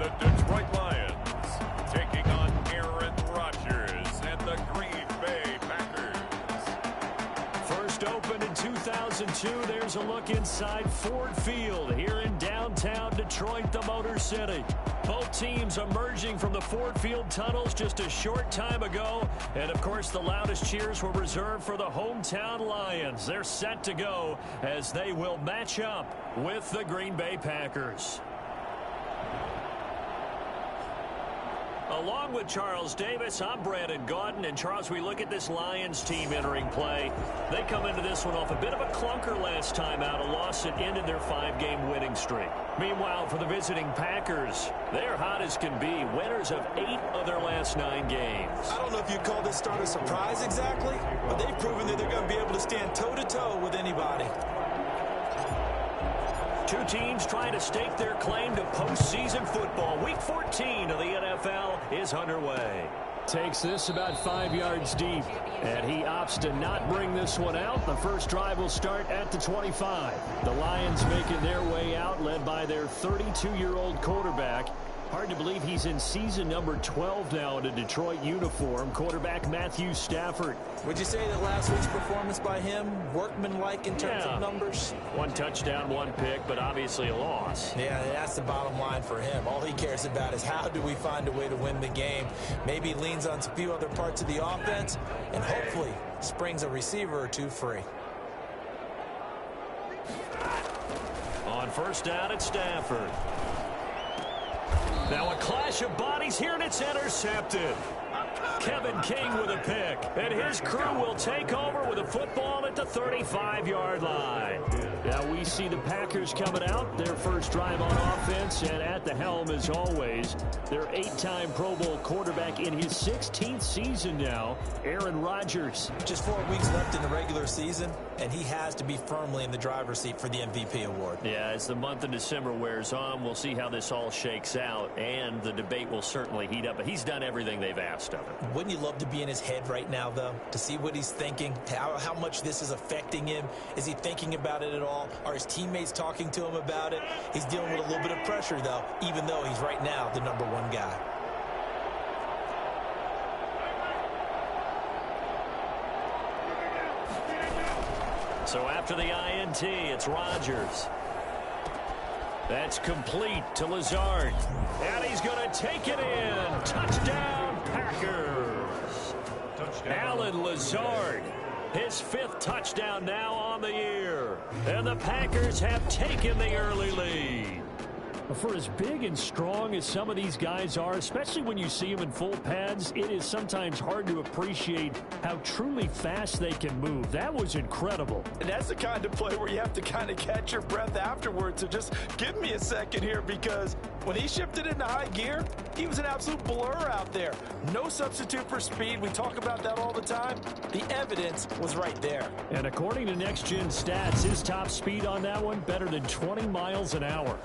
the Detroit Lions, taking on Aaron Rodgers and the Green Bay Packers. First opened in 2002, there's a look inside Ford Field here in downtown Detroit, the Motor City. Both teams emerging from the Ford Field tunnels just a short time ago. And, of course, the loudest cheers were reserved for the hometown Lions. They're set to go as they will match up with the Green Bay Packers. Along with Charles Davis, I'm Brandon Gaudin. And, Charles, we look at this Lions team entering play. They come into this one off a bit of a clunker last time out, a loss that ended their 5-game winning streak. Meanwhile, for the visiting Packers, they're hot as can be, winners of 8 of their last 9 games. I don't know if you'd call this start a surprise exactly, but they've proven that they're going to be able to stand toe-to-toe with anybody. Two teams trying to stake their claim to postseason football. Week 14 of the NFL is underway. Takes this about 5 yards deep, and he opts to not bring this one out. The first drive will start at the 25. The Lions making their way out, led by their 32-year-old quarterback. Hard to believe he's in season number 12 now in a Detroit uniform. Quarterback Matthew Stafford. Would you say that last week's performance by him, workmanlike in terms of numbers? 1 touchdown, 1 pick, but obviously a loss. Yeah, that's the bottom line for him. All he cares about is how do we find a way to win the game. Maybe he leans on a few other parts of the offense and hopefully springs a receiver or two free. On first down, it's Stafford. Now a clash of bodies here, and it's intercepted. Kevin King with a pick. And his crew will take over with a football at the 35-yard line. Now we see the Packers coming out, their first drive on offense, and at the helm, as always, their 8-time Pro Bowl quarterback in his 16th season now, Aaron Rodgers. Just 4 weeks left in the regular season, and he has to be firmly in the driver's seat for the MVP award. Yeah, as the month of December wears on, we'll see how this all shakes out, and the debate will certainly heat up. But he's done everything they've asked of him. Wouldn't you love to be in his head right now, though, to see what he's thinking, how much this is affecting him? Is he thinking about it at all? Are his teammates talking to him about it? He's dealing with a little bit of pressure, though, even though he's right now the #1 guy. So after the INT, it's Rodgers. That's complete to Lazard. And he's going to take it in. Touchdown, Packers. Alan Lazard, his 5th touchdown now on the year. And the Packers have taken the early lead. For as big and strong as some of these guys are, especially when you see them in full pads, it is sometimes hard to appreciate how truly fast they can move. That was incredible. And that's the kind of play where you have to kind of catch your breath afterwards. So just give me a second here, because when he shifted into high gear, he was an absolute blur out there. No substitute for speed. We talk about that all the time. The evidence was right there. And according to Next Gen Stats, his top speed on that one, better than 20 miles an hour.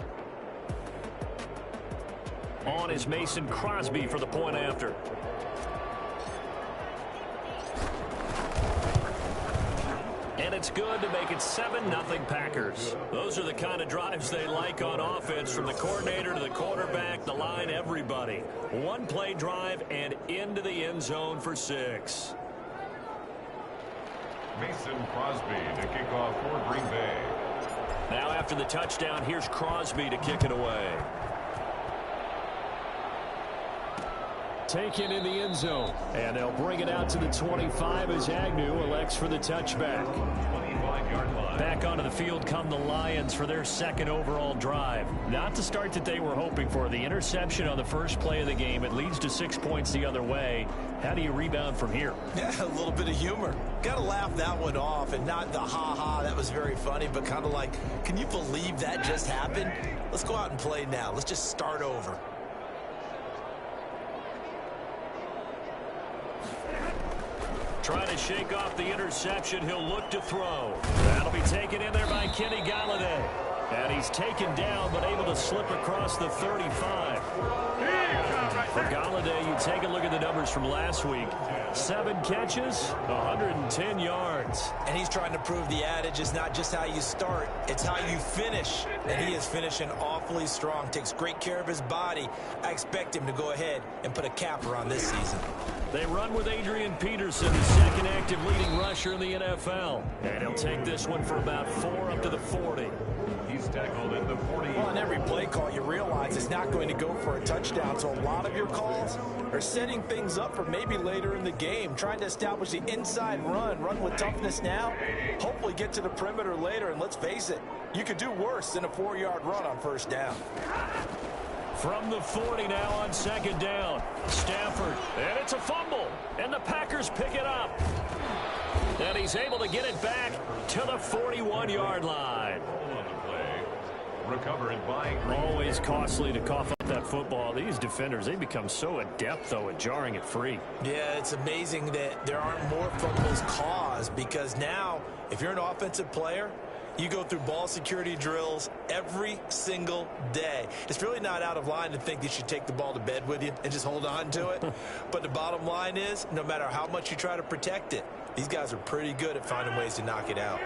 On is Mason Crosby for the point after. And it's good to make it 7-0 Packers. Those are the kind of drives they like on offense, from the coordinator to the quarterback, the line, everybody. 1-play drive and into the end zone for 6. Mason Crosby to kick off for Green Bay. Now after the touchdown, here's Crosby to kick it away. Taken in the end zone. And they'll bring it out to the 25 as Agnew elects for the touchback. 25-yard line. Back onto the field come the Lions for their 2nd overall drive. Not the start that they were hoping for. The interception on the first play of the game. It leads to 6 points the other way. How do you rebound from here? Yeah, a little bit of humor. Got to laugh that one off, and not the ha-ha, that was very funny, but kind of like, can you believe that just happened? Let's go out and play now. Let's just start over. Trying to shake off the interception. He'll look to throw. That'll be taken in there by Kenny Galladay. And he's taken down, but able to slip across the 35. For Galladay, you take a look at the numbers from last week. 7 catches, 110 yards. And he's trying to prove the adage is not just how you start, it's how you finish. And he is finishing off awfully strong, takes great care of his body. I expect him to go ahead and put a capper on this season. They run with Adrian Peterson, the second active leading rusher in the NFL. And he'll take this one for about 4 up to the 40. He's tackled at the 40. Well, on every play call, you realize it's not going to go for a touchdown, so a lot of your calls are setting things up for maybe later in the game, trying to establish the inside run with toughness now, hopefully get to the perimeter later, and let's face it, you could do worse than a 4-yard run on first down. From the 40 now on second down. Stafford, and it's a fumble, and the Packers pick it up. And he's able to get it back to the 41-yard line. Recovered by Always costly to cough up that football. These defenders, they become so adept, though, at jarring it free. Yeah, it's amazing that there aren't more fumbles caused, because now, if you're an offensive player, you go through ball security drills every single day. It's really not out of line to think you should take the ball to bed with you and just hold on to it. But the bottom line is, no matter how much you try to protect it, these guys are pretty good at finding ways to knock it out.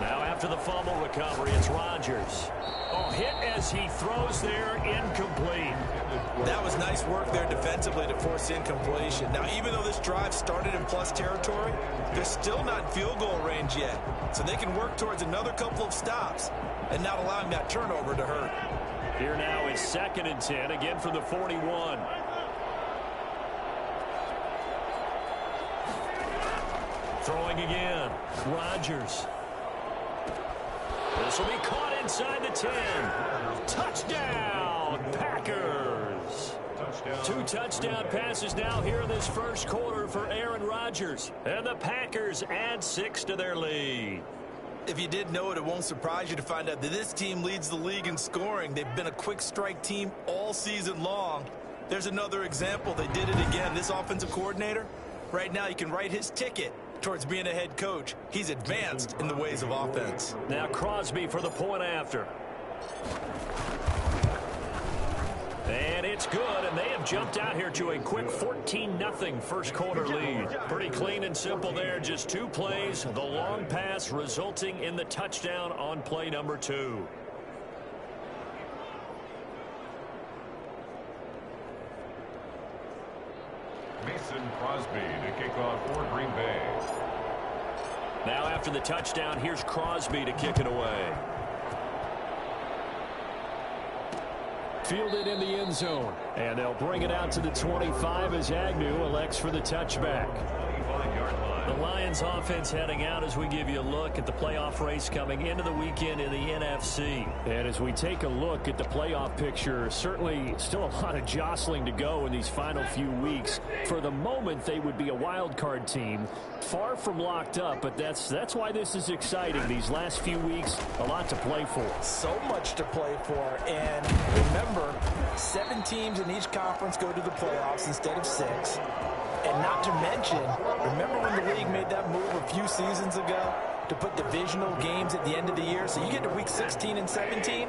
Now after the fumble recovery, it's Rodgers. Oh, hit as he throws there, incomplete. That was nice work there defensively to force incompletion. Now, even though this drive started in plus territory, they're still not in field goal range yet. So they can work towards another couple of stops and not allowing that turnover to hurt. Here now is 2nd and 10, again from the 41. Throwing again. Rodgers. This will be caught inside the 10. Touchdown, Packers. Touchdown. 2 touchdown passes now here in this first quarter for Aaron Rodgers. And the Packers add 6 to their lead. If you did know it, it won't surprise you to find out that this team leads the league in scoring. They've been a quick strike team all season long. There's another example. They did it again. This offensive coordinator, right now you can write his ticket towards being a head coach. He's advanced in the ways of offense. Now Crosby for the point after. And it's good, and they have jumped out here to a quick 14-0 first quarter lead. Pretty clean and simple there, just 2 plays, the long pass resulting in the touchdown on play number 2. Mason Crosby to kick off for Green Bay. Now after the touchdown, here's Crosby to kick it away. Fielded in the end zone. And they'll bring it out to the 25 as Agnew elects for the touchback. The Lions offense heading out as we give you a look at the playoff race coming into the weekend in the NFC. And as we take a look at the playoff picture, certainly still a lot of jostling to go in these final few weeks. For the moment, they would be a wild card team, far from locked up, but that's why this is exciting. These last few weeks, a lot to play for. So much to play for, and remember, 7 teams in each conference go to the playoffs instead of 6. And not to mention, remember when the league made that move a few seasons ago to put divisional games at the end of the year? So you get to week 16 and 17,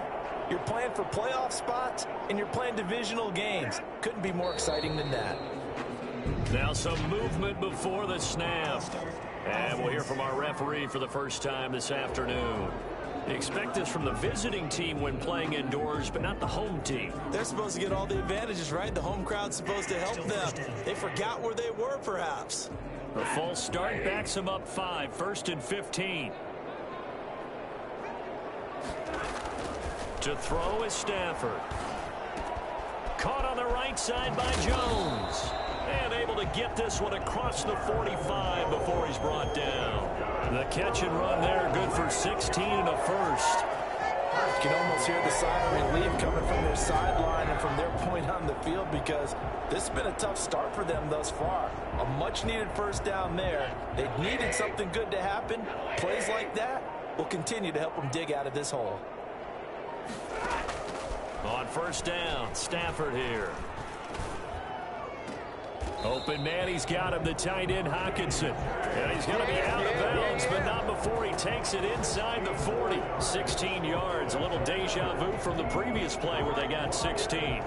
you're playing for playoff spots, and you're playing divisional games. Couldn't be more exciting than that. Now some movement before the snap. And we'll hear from our referee for the first time this afternoon. Expect this from the visiting team when playing indoors, but not the home team. They're supposed to get all the advantages, right? The home crowd's supposed to help them. They forgot where they were, perhaps. A false start backs them up 5, 1st and 15. To throw is Stafford. Caught on the right side by Jones. And able to get this one across the 45 before he's brought down. The catch and run there, good for 16 and a first. You can almost hear the sigh of relief coming from their sideline and from their point on the field, because this has been a tough start for them thus far. A much-needed first down there. They needed something good to happen. Plays like that will continue to help them dig out of this hole. On first down, Stafford here. Open man, he's got him, the tight end Hockenson. And he's going to be out of bounds, but not before he takes it inside the 40. 16 yards, a little deja vu from the previous play where they got 16.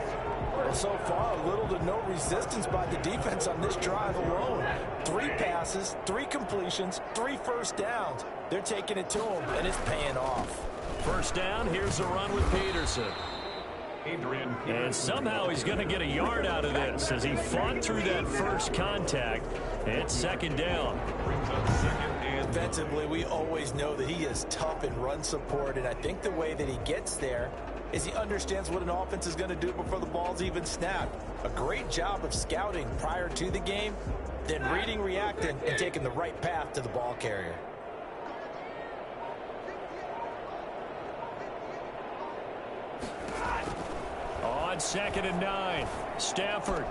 Well, so far, little to no resistance by the defense on this drive alone. 3 passes, 3 completions, 3 first downs. They're taking it to him, and it's paying off. First down, here's a run with Peterson. And somehow he's going to get a yard out of this as he fought through that first contact. It's second down. Defensively, we always know that he is tough in run support, and I think the way that he gets there is he understands what an offense is going to do before the ball's even snapped. A great job of scouting prior to the game, then reading, reacting, and taking the right path to the ball carrier. On 2nd and 9, Stafford.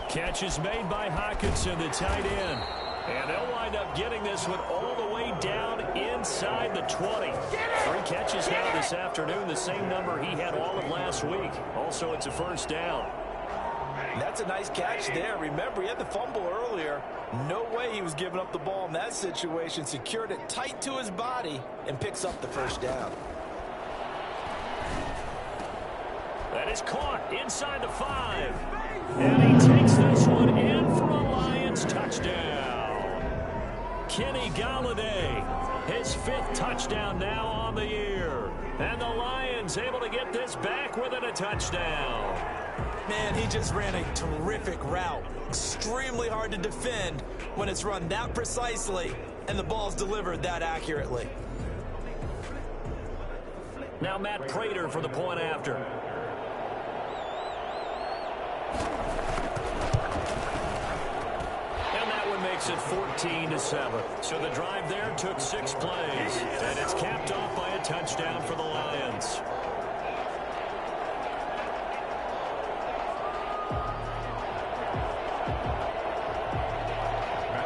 Catch is made by Hockenson, the tight end. And they'll wind up getting this one all the way down inside the 20. 3 catches now this afternoon, the same number he had all of last week. Also, it's a first down. That's a nice catch there. Remember, he had the fumble earlier. No way he was giving up the ball in that situation. Secured it tight to his body and picks up the first down. That is caught inside the 5. And he takes this one in for a Lions touchdown. Kenny Golladay, his 5th touchdown now on the year. And the Lions able to get this back within a touchdown. Man, he just ran a terrific route. Extremely hard to defend when it's run that precisely and the ball's delivered that accurately. Now Matt Prater for the point after. And that one makes it 14-7. So the drive there took 6 plays. And it's capped off by a touchdown for the Lions.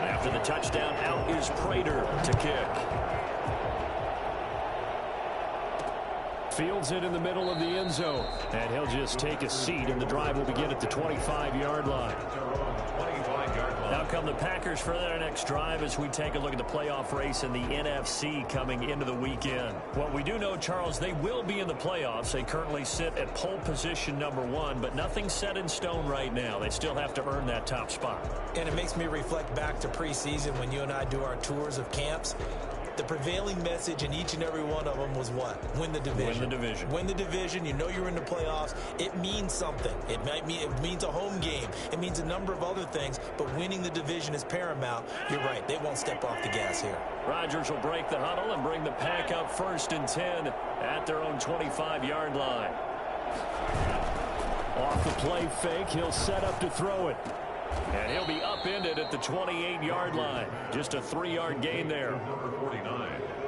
After the touchdown, out is Prater to kick. Fields it in the middle of the end zone. And he'll just take a seat, and the drive will begin at the 25-yard line. Now come the Packers for their next drive as we take a look at the playoff race in the NFC coming into the weekend. What we do know, Charles, they will be in the playoffs. They currently sit at pole position number 1, but nothing's set in stone right now. They still have to earn that top spot. And it makes me reflect back to preseason when you and I do our tours of camps. The prevailing message in each and every one of them was what? Win the division. Win the division. Win the division. You know you're in the playoffs. It means something. It means a home game. It means a number of other things, but winning the division is paramount. You're right. They won't step off the gas here. Rodgers will break the huddle and bring the Pack up 1st and 10 at their own 25-yard line. Off the play fake, he'll set up to throw it. And he'll be upended at the 28-yard line. Just a 3-yard gain there.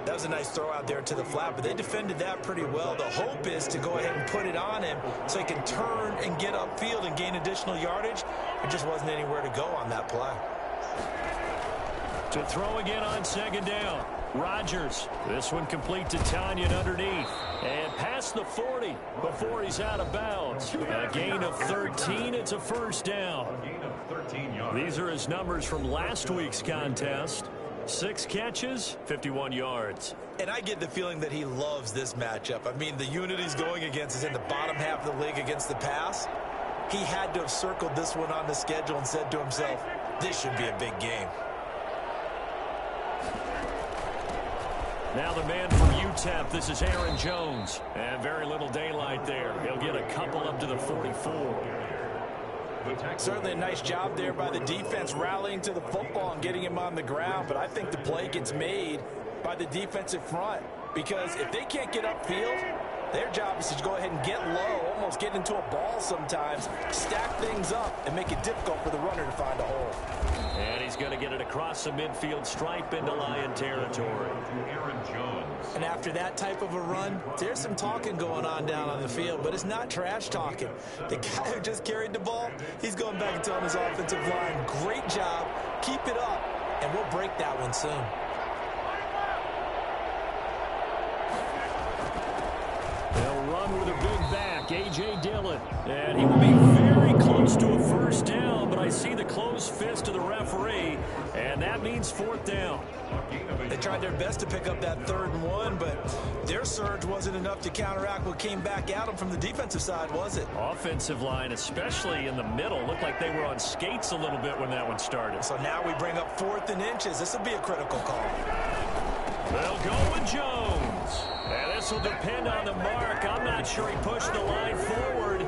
That was a nice throw out there to the flat, but they defended that pretty well. The hope is to go ahead and put it on him so he can turn and get upfield and gain additional yardage. There just wasn't anywhere to go on that play. To throw again on 2nd down. Rodgers. This one complete to Tanyan underneath. And past the 40 before he's out of bounds. A gain of 13. It's a first down. These are his numbers from last week's contest. 6 catches, 51 yards. And I get the feeling that he loves this matchup. I mean, the unit he's going against is in the bottom half of the league against the pass. He had to have circled this one on the schedule and said to himself, this should be a big game. Now the man from UTEP, this is Aaron Jones. And very little daylight there. He'll get a couple up to the 44. Certainly a nice job there by the defense rallying to the football and getting him on the ground, but I think the play gets made by the defensive front because if they can't get upfield, their job is to go ahead and get low, almost get into a ball sometimes, stack things up, and make it difficult for the runner to find a hole. And he's going to get it across the midfield stripe into Lion territory. And after that type of a run, there's some talking going on down on the field, but it's not trash talking. The guy who just carried the ball, he's going back and telling his offensive line, great job, keep it up, and we'll break that one soon. They'll run with a big back, A.J. Dillon. And he will be very close to a first down, but I you see the closed fist of the referee, and that means 4th down. They tried their best to pick up that 3rd and 1, but their surge wasn't enough to counteract what came back at them from the defensive side, was it? Offensive line, especially in the middle, looked like they were on skates a little bit when that one started. So now we bring up 4th and inches. This will be a critical call. They'll go with Jones. And this will depend on the mark. I'm not sure he pushed the line forward.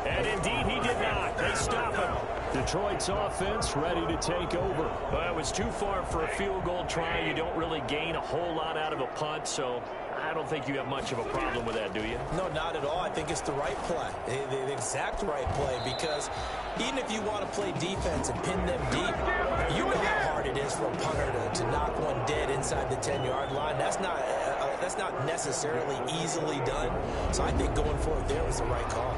And indeed, he did not. They stop him. Detroit's offense ready to take over. Well, it was too far for a field goal try. You don't really gain a whole lot out of a punt, so I don't think you have much of a problem with that, do you? No, not at all. I think it's the right play, the exact right play, because even if you want to play defense and pin them deep, you know how hard it is for a punter to knock one dead inside the 10-yard line. That's not necessarily easily done. So I think going for it there was the right call.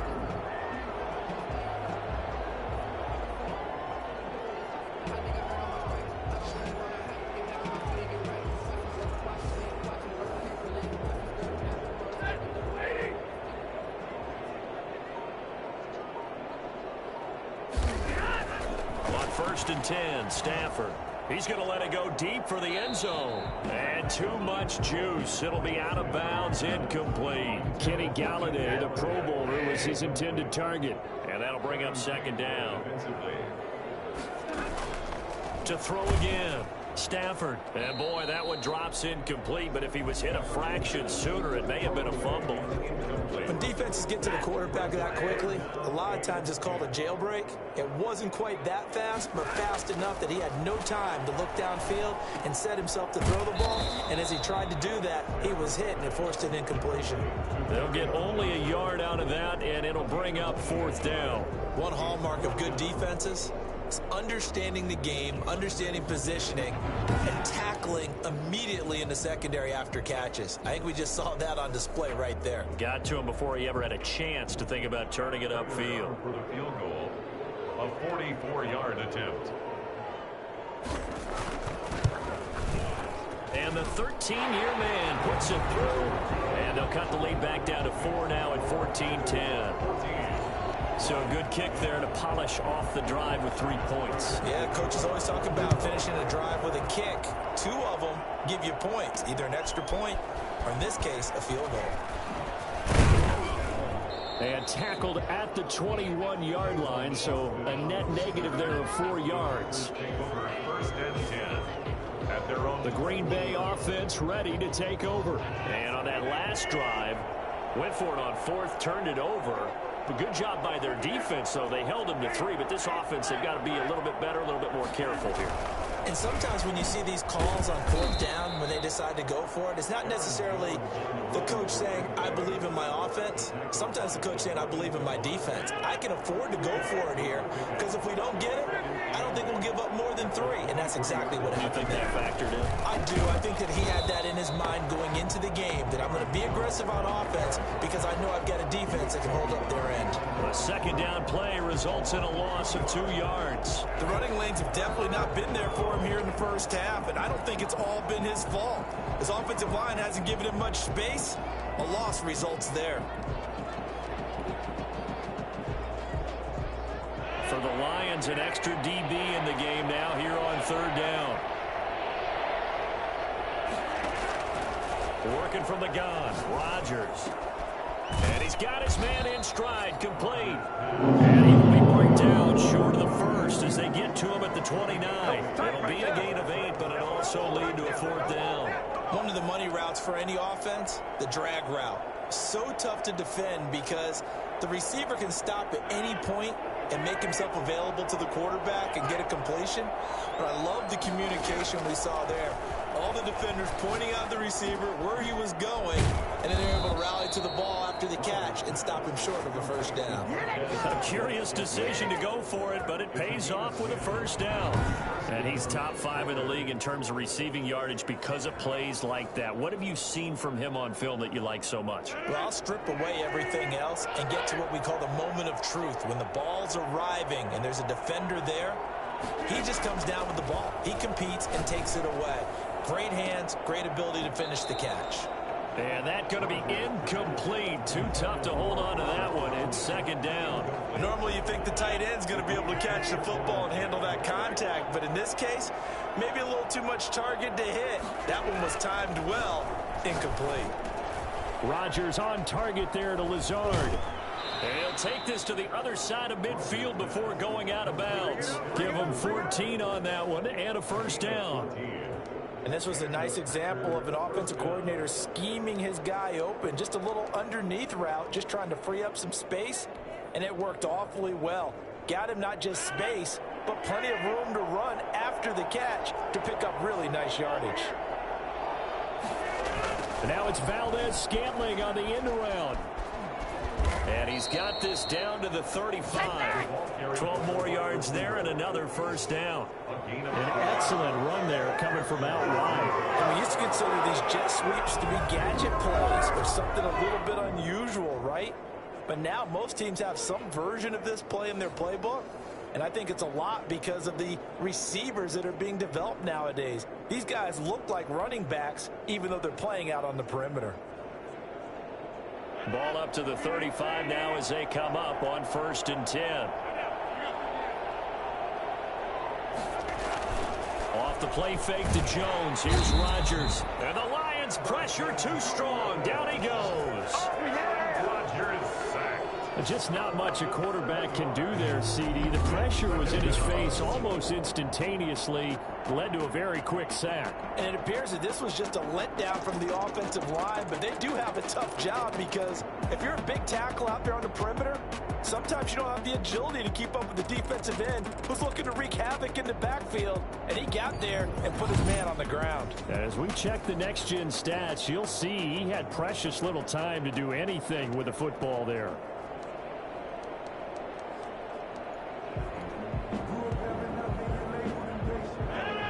On 1st and 10, Stafford. He's going to let it go deep for the end zone. And too much juice. It'll be out of bounds, incomplete. Kenny Galladay, the Pro Bowler, was his intended target. And that'll bring up 2nd down. To throw again. Stafford. And boy, that one drops incomplete, but if he was hit a fraction sooner, it may have been a fumble. When defenses get to the quarterback that quickly, a lot of times it's called a jailbreak. It wasn't quite that fast, but fast enough that he had no time to look downfield and set himself to throw the ball. And as he tried to do that, he was hit, and it forced an incompletion. They'll get only a yard out of that, and it'll bring up 4th down. One hallmark of good defenses is understanding the game, understanding positioning, and tackling immediately in the secondary after catches. I think we just saw that on display right there. Got to him before he ever had a chance to think about turning it upfield. For the field goal, a 44-yard attempt. And the 13-year man puts it through. And they'll cut the lead back down to 4 now at 14-10. So a good kick there to polish off the drive with 3 points. Yeah, coaches always talk about finishing a drive with a kick. 2 of them give you points, either an extra point or, in this case, a field goal. And tackled at the 21-yard line, so a net negative there of 4 yards. 1st and 10 at their own. The Green Bay offense ready to take over. And on that last drive, went for it on 4th, turned it over. But good job by their defense, though. They held them to 3, but this offense, they've got to be a little bit better, a little bit more careful here. And sometimes when you see these calls on 4th down, when they decide to go for it, it's not necessarily the coach saying, I believe in my offense. Sometimes the coach saying, I believe in my defense. I can afford to go for it here, because if we don't get it, I don't think we'll give up more than 3. And that's exactly what happened. You think that factored in? I do. I think that he had that in his mind going into the game, that I'm going to be aggressive on offense because I know I've got a defense that can hold up their end. A 2nd down play results in a loss of 2 yards. The running lanes have definitely not been there for him here in the first half, and I don't think it's all been his fault. His offensive line hasn't given him much space. A loss results there. For the Lions, an extra DB in the game now here on 3rd down. Working from the gun, Rodgers. And he's got his man in stride, complete. And he will be brought down short of the 1st as they get to him at the 29. It'll be a gain of 8, but it'll also lead to a 4th down. One of the money routes for any offense, the drag route. So tough to defend because the receiver can stop at any point and make himself available to the quarterback and get a completion. But I love the communication we saw there. All the defenders pointing out the receiver where he was going, and then they're able to rally to the ball after the catch and stop him short of a 1st down. A curious decision to go for it, but it pays off with a 1st down. And he's top 5 in the league in terms of receiving yardage because of plays like that. What have you seen from him on film that you like so much? Well, I'll strip away everything else and get to what we call the moment of truth. When the ball's arriving and there's a defender there, he just comes down with the ball. He competes and takes it away. Great hands, great ability to finish the catch. And that's going to be incomplete. Too tough to hold on to that one. It's second down. Normally you think the tight end's going to be able to catch the football and handle that contact, but in this case, maybe a little too much target to hit. That one was timed well. Incomplete. Rodgers on target there to Lazard. He'll take this to the other side of midfield before going out of bounds. Give him 14 on that one and a first down. And this was a nice example of an offensive coordinator scheming his guy open. Just a little underneath route, just trying to free up some space, and it worked awfully well. Got him not just space, but plenty of room to run after the catch to pick up really nice yardage. And now it's Valdez-Scantling on the end around. And he's got this down to the 35. 12 more yards there and another first down. An excellent run there coming from out wide. And we used to consider these jet sweeps to be gadget plays or something a little bit unusual, right? But now most teams have some version of this play in their playbook. And I think it's a lot because of the receivers that are being developed nowadays. These guys look like running backs even though they're playing out on the perimeter. Ball up to the 35 now as they come up on 1st and 10. Off the play fake to Jones. Here's Rodgers. And the Lions pressure too strong. Down he goes. Rodgers sacked. Just not much a quarterback can do there, CD. The pressure was in his face almost instantaneously. Led to a very quick sack. And it appears that this was just a letdown from the offensive line, but they do have a tough job because if you're a big tackle out there on the perimeter, sometimes you don't have the agility to keep up with the defensive end who's looking to wreak havoc in the backfield, and he got there and put his man on the ground. As we check the next-gen stats, you'll see he had precious little time to do anything with the football there.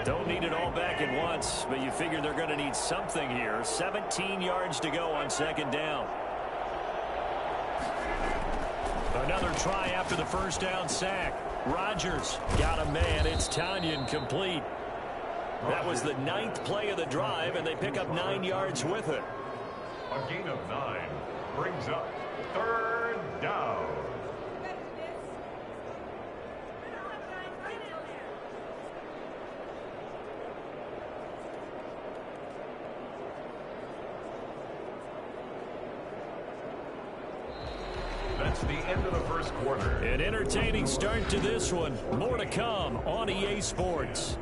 Don't need it all back at once, but you figure they're going to need something here. 17 yards to go on 2nd down. Another try after the first down sack. Rodgers got a man. It's Tanyan complete. That was the 9th play of the drive, and they pick up 9 yards with it. A gain of 9 brings up 3rd down. That's the end of the first quarter. An entertaining start to this one. More to come on EA Sports.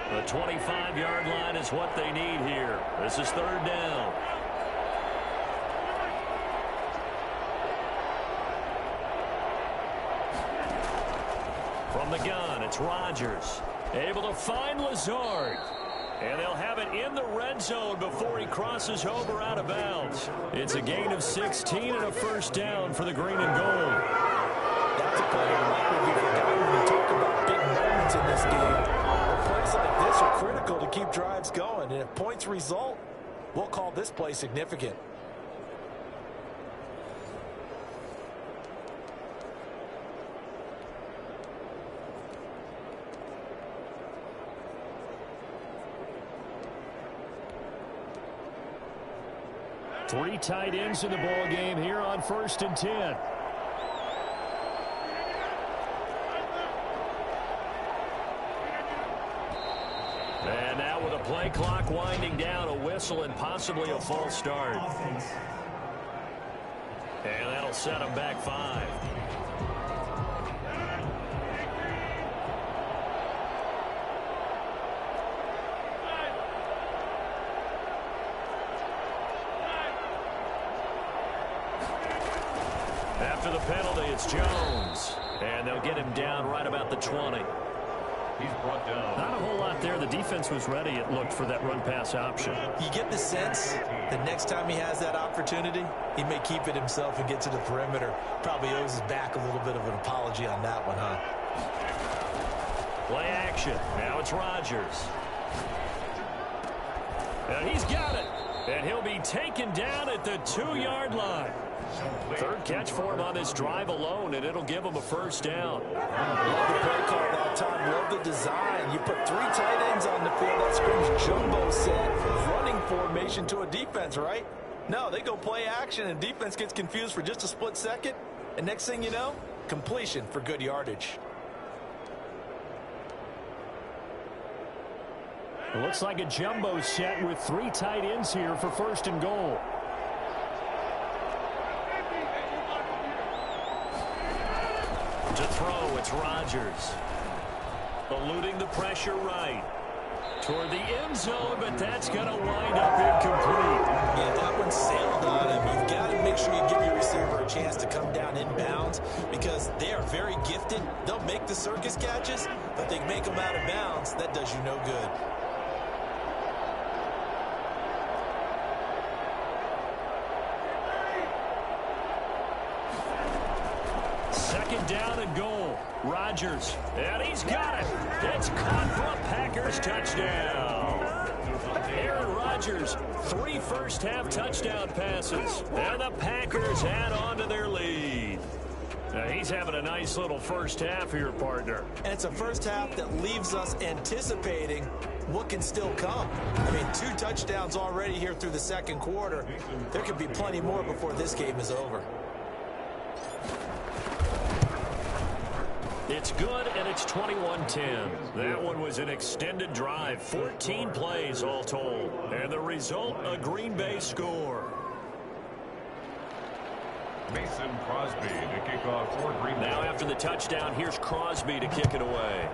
The 25-yard line is what they need here. This is 3rd down. From the gun, it's Rodgers. Able to find Lazard. And they'll have it in the red zone before he crosses over out of bounds. It's a gain of 16 and a first down for the green and gold. That's a play that might be forgotten when we talk about big moments in this game. Plays like this are critical to keep drives going. And if points result, we'll call this play significant. Three tight ends in the ball game here on 1st and 10. And now with a play clock winding down, a whistle and possibly a false start. And that'll set them back 5. After the penalty, it's Jones. And they'll get him down right about the 20. He's brought down. Not a whole lot there. The defense was ready, it looked, for that run-pass option. You get the sense that next time he has that opportunity, he may keep it himself and get to the perimeter. Probably owes his back a little bit of an apology on that one, huh? Play action. Now it's Rodgers. And he's got it. And he'll be taken down at the 2-yard line. Third catch for him on this drive alone, and it'll give him a first down. Love the play call that time. Love the design. You put 3 tight ends on the field. That screams jumbo set, running formation to a defense, right? No, they go play action, and defense gets confused for just a split second. And next thing you know, completion for good yardage. It looks like a jumbo set with 3 tight ends here for first and goal. To throw, it's Rodgers. Eluding the pressure right. Toward the end zone, but that's going to wind up incomplete. Yeah, that one sailed on him. You've got to make sure you give your receiver a chance to come down inbounds because they are very gifted. They'll make the circus catches, but they make them out of bounds. That does you no good. Second down and goal. Rodgers, and he's got it. It's caught for a Packers touchdown. Aaron Rodgers, 3 first-half touchdown passes, and the Packers add on to their lead. Now, he's having a nice little first half here, partner. And it's a first half that leaves us anticipating what can still come. I mean, 2 touchdowns already here through the second quarter. There could be plenty more before this game is over. It's good, and it's 21-10. That one was an extended drive, 14 plays all told. And the result, a Green Bay score. Mason Crosby to kick off for Green Bay. Now after the touchdown, here's Crosby to kick it away.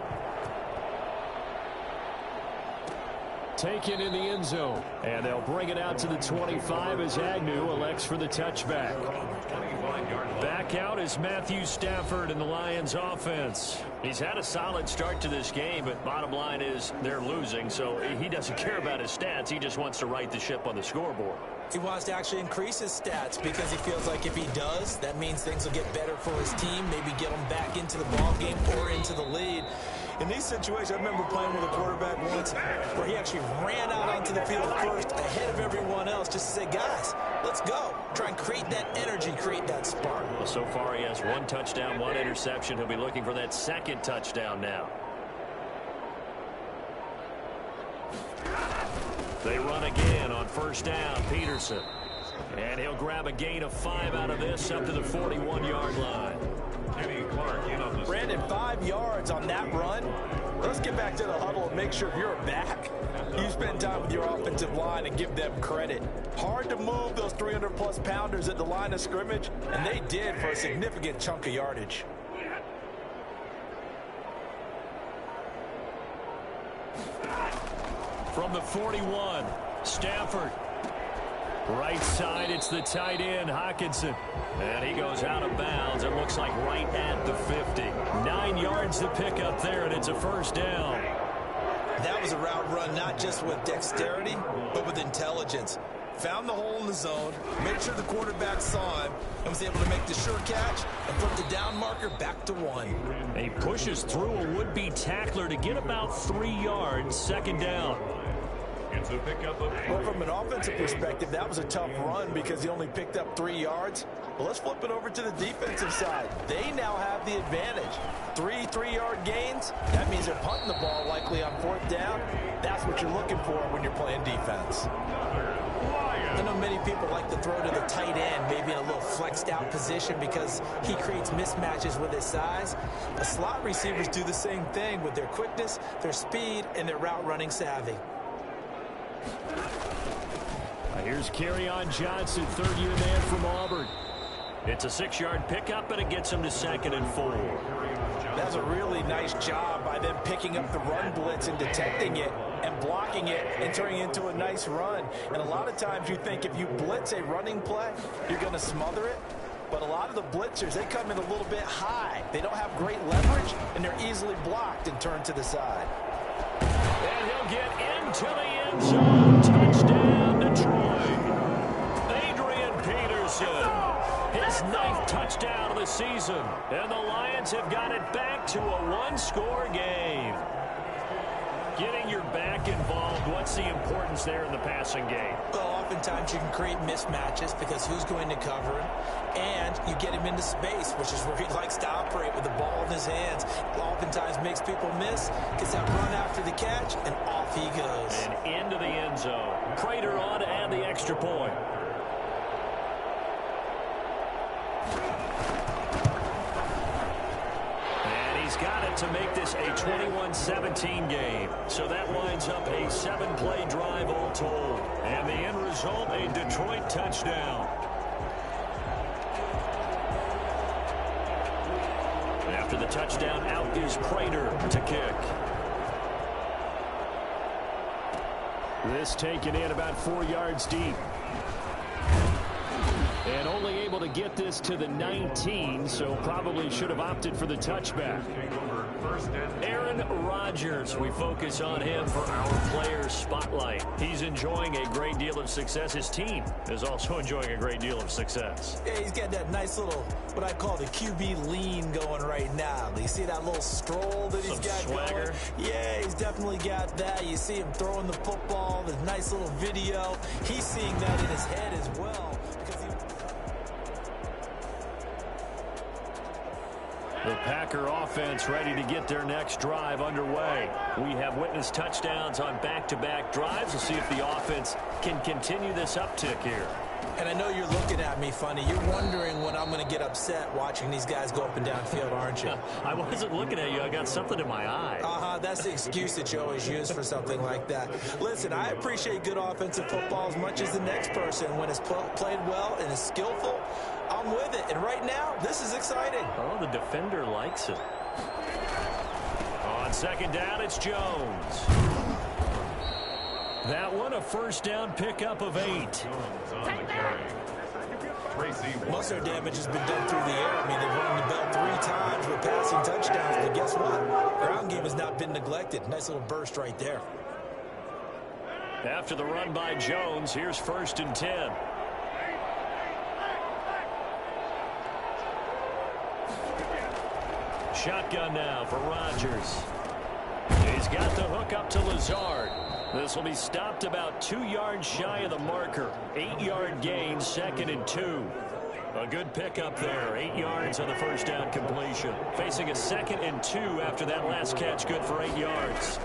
Taken in the end zone. And they'll bring it out to the 25 as Agnew elects for the touchback. Back out is Matthew Stafford in the Lions offense. He's had a solid start to this game, but bottom line is they're losing, so he doesn't care about his stats. He just wants to right the ship on the scoreboard. He wants to actually increase his stats because he feels like if he does, that means things will get better for his team, maybe get them back into the ball game or into the lead. In these situations, I remember playing with a quarterback once where he actually ran out onto the field first ahead of everyone else just to say, guys, let's go. Try and create that energy, create that spark. Well, so far he has 1 touchdown, 1 interception. He'll be looking for that second touchdown now. They run again on first down, Peterson. And he'll grab a gain of 5 out of this up to the 41-yard line. Brandon, 5 yards on that run. Let's get back to the huddle and make sure if you're back, you spend time with your offensive line and give them credit. Hard to move those 300-plus pounders at the line of scrimmage, and they did for a significant chunk of yardage. From the 41, Stafford. Right side, it's the tight end, Hockenson. And he goes out of bounds. It looks like right at the 50. 9 yards to pick up there, and it's a first down. That was a route run not just with dexterity, but with intelligence. Found the hole in the zone, made sure the quarterback saw him, and was able to make the sure catch and put the down marker back to 1. He pushes through a would-be tackler to get about 3 yards, second down. Well, from an offensive perspective, that was a tough run because he only picked up 3 yards. Well, let's flip it over to the defensive side. They now have the advantage. 3 3-yard gains. That means they're punting the ball likely on 4th down. That's what you're looking for when you're playing defense. I know many people like to throw to the tight end, maybe in a little flexed out position because he creates mismatches with his size. The slot receivers do the same thing with their quickness, their speed, and their route running savvy. Here's Kerryon Johnson, third-year man from Auburn. It's a 6-yard pickup, and it gets him to 2nd and 4. That's a really nice job by them picking up the run blitz and detecting it and blocking it and turning it into a nice run. And a lot of times you think if you blitz a running play, you're going to smother it. But a lot of the blitzers, they come in a little bit high. They don't have great leverage, and they're easily blocked and turned to the side. And he'll get into the end zone. Touchdown, Detroit. Adrian Peterson, his 9th touchdown of the season. And the Lions have got it back to a 1-score game. Getting your back involved, what's the importance there in the passing game? Well, oftentimes you can create mismatches because who's going to cover him? And you get him into space, which is where he likes to operate with the ball in his hands. Oftentimes makes people miss, gets that run after the catch, and off he goes. And into the end zone. Prater on to add the extra point. He's got it to make this a 21-17 game. So that winds up a 7-play drive all told. And the end result, a Detroit touchdown. After the touchdown, out is Prater to kick. This taken in about 4 yards deep. And only able to get this to the 19, so probably should have opted for the touchback. Aaron Rodgers, we focus on him for our Players Spotlight. He's enjoying a great deal of success. His team is also enjoying a great deal of success. Yeah, he's got that nice little, what I call the QB lean going right now. You see that little stroll that he's got swagger going? Yeah, he's definitely got that. You see him throwing the football, the nice little video. He's seeing that in his head as well. The Packer offense ready to get their next drive underway. We have witnessed touchdowns on back-to-back drives. We'll see if the offense can continue this uptick here. And I know you're looking at me funny. You're wondering when I'm going to get upset watching these guys go up and down field, aren't you? I wasn't looking at you. I got something in my eye. That's the excuse that you always use for something like that. Listen, I appreciate good offensive football as much as the next person. When it's played well and is skillful, I'm with it. And right now, this is exciting. Oh, the defender likes it. On second down, it's Jones. That one, a first down pickup of 8. Most of their damage has been done through the air. I mean, they've rung the bell 3 times with passing touchdowns, but guess what? Ground game has not been neglected. Nice little burst right there. After the run by Jones, here's 1st and 10. Shotgun now for Rodgers. He's got the hook up to Lazard. This will be stopped about 2 yards shy of the marker. 8-yard gain, 2nd and 2. A good pickup there. 8 yards on the first down completion. Facing a 2nd and 2 after that last catch, good for 8 yards.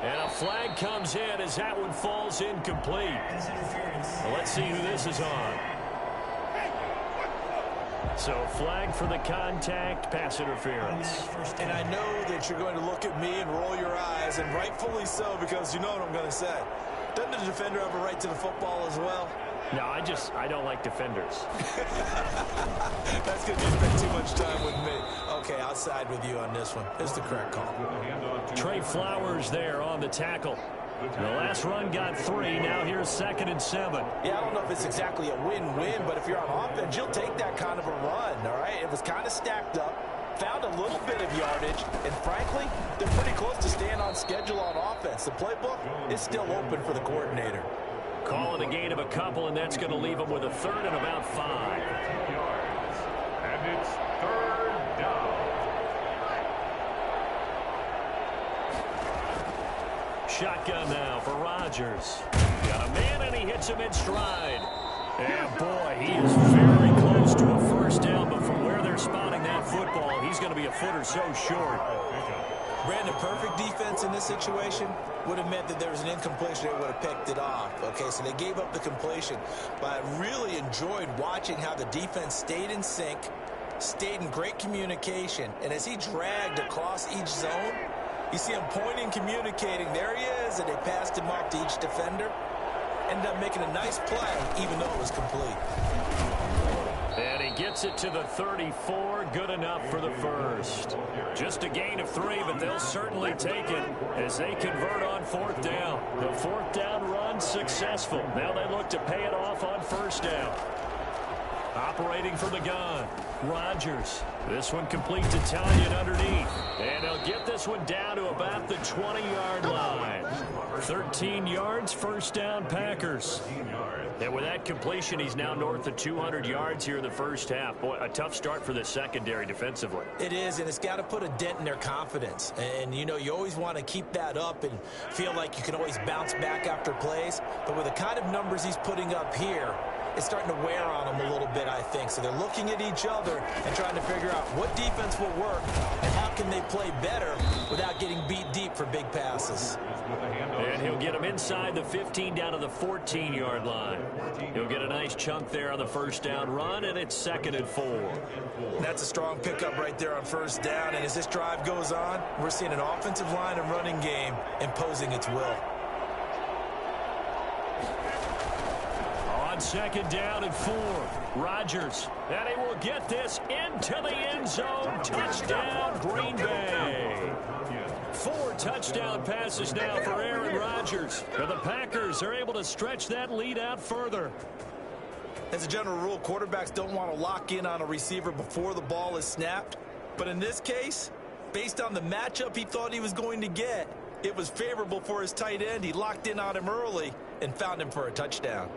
And a flag comes in as that one falls incomplete. Well, let's see who this is on. So flag for the contact, pass interference. And I know that you're going to look at me and roll your eyes, and rightfully so, because you know what I'm going to say. Doesn't the defender have a right to the football as well? No, I don't like defenders. That's because you spend too much time with me. Okay, I'll side with you on this one. It's the correct call. Trey Flowers there on the tackle. The last run got 3. Now here's 2nd and 7. Yeah, I don't know if it's exactly a win-win, but if you're on offense, you'll take that kind of a run, all right? It was kind of stacked up, found a little bit of yardage, and frankly, they're pretty close to staying on schedule on offense. The playbook is still open for the coordinator. Calling a gain of a couple, and that's going to leave them with a 3rd and about 5. And it's 3rd down. Shotgun now for Rodgers. Got a man, and he hits him in stride. And boy, he is very close to a first down, but from where they're spotting that football, he's going to be a foot or so short. Brandon, perfect defense in this situation would have meant that there was an incompletion. They would have picked it off. Okay, so they gave up the completion. But I really enjoyed watching how the defense stayed in sync, stayed in great communication, and as he dragged across each zone, you see him pointing, communicating. There he is, and they passed him off to each defender. Ended up making a nice play, even though it was complete. And he gets it to the 34. Good enough for the first. Just a gain of 3, but they'll certainly take it as they convert on 4th down. The 4th down run successful. Now they look to pay it off on 1st down. Operating from the gun, Rodgers. This one complete to Tanyan underneath. And he'll get this one down to about the 20-yard line. 13 yards, first down, Packers. And with that completion, he's now north of 200 yards here in the first half. Boy, a tough start for the secondary defensively. It is, and it's got to put a dent in their confidence. And, you know, you always want to keep that up and feel like you can always bounce back after plays. But with the kind of numbers he's putting up here, it's starting to wear on them a little bit, I think. So they're looking at each other and trying to figure out what defense will work and how can they play better without getting beat deep for big passes. And he'll get him inside the 15 down to the 14-yard line. He'll get a nice chunk there on the first down run, and it's 2nd and 4. That's a strong pickup right there on first down. And as this drive goes on, we're seeing an offensive line and running game imposing its will. On 2nd down and 4, Rodgers. And he will get this into the end zone. Touchdown, Green Bay. 4 touchdown passes now for Aaron Rodgers. And the Packers are able to stretch that lead out further. As a general rule, quarterbacks don't want to lock in on a receiver before the ball is snapped. But in this case, based on the matchup he thought he was going to get, it was favorable for his tight end. He locked in on him early and found him for a touchdown.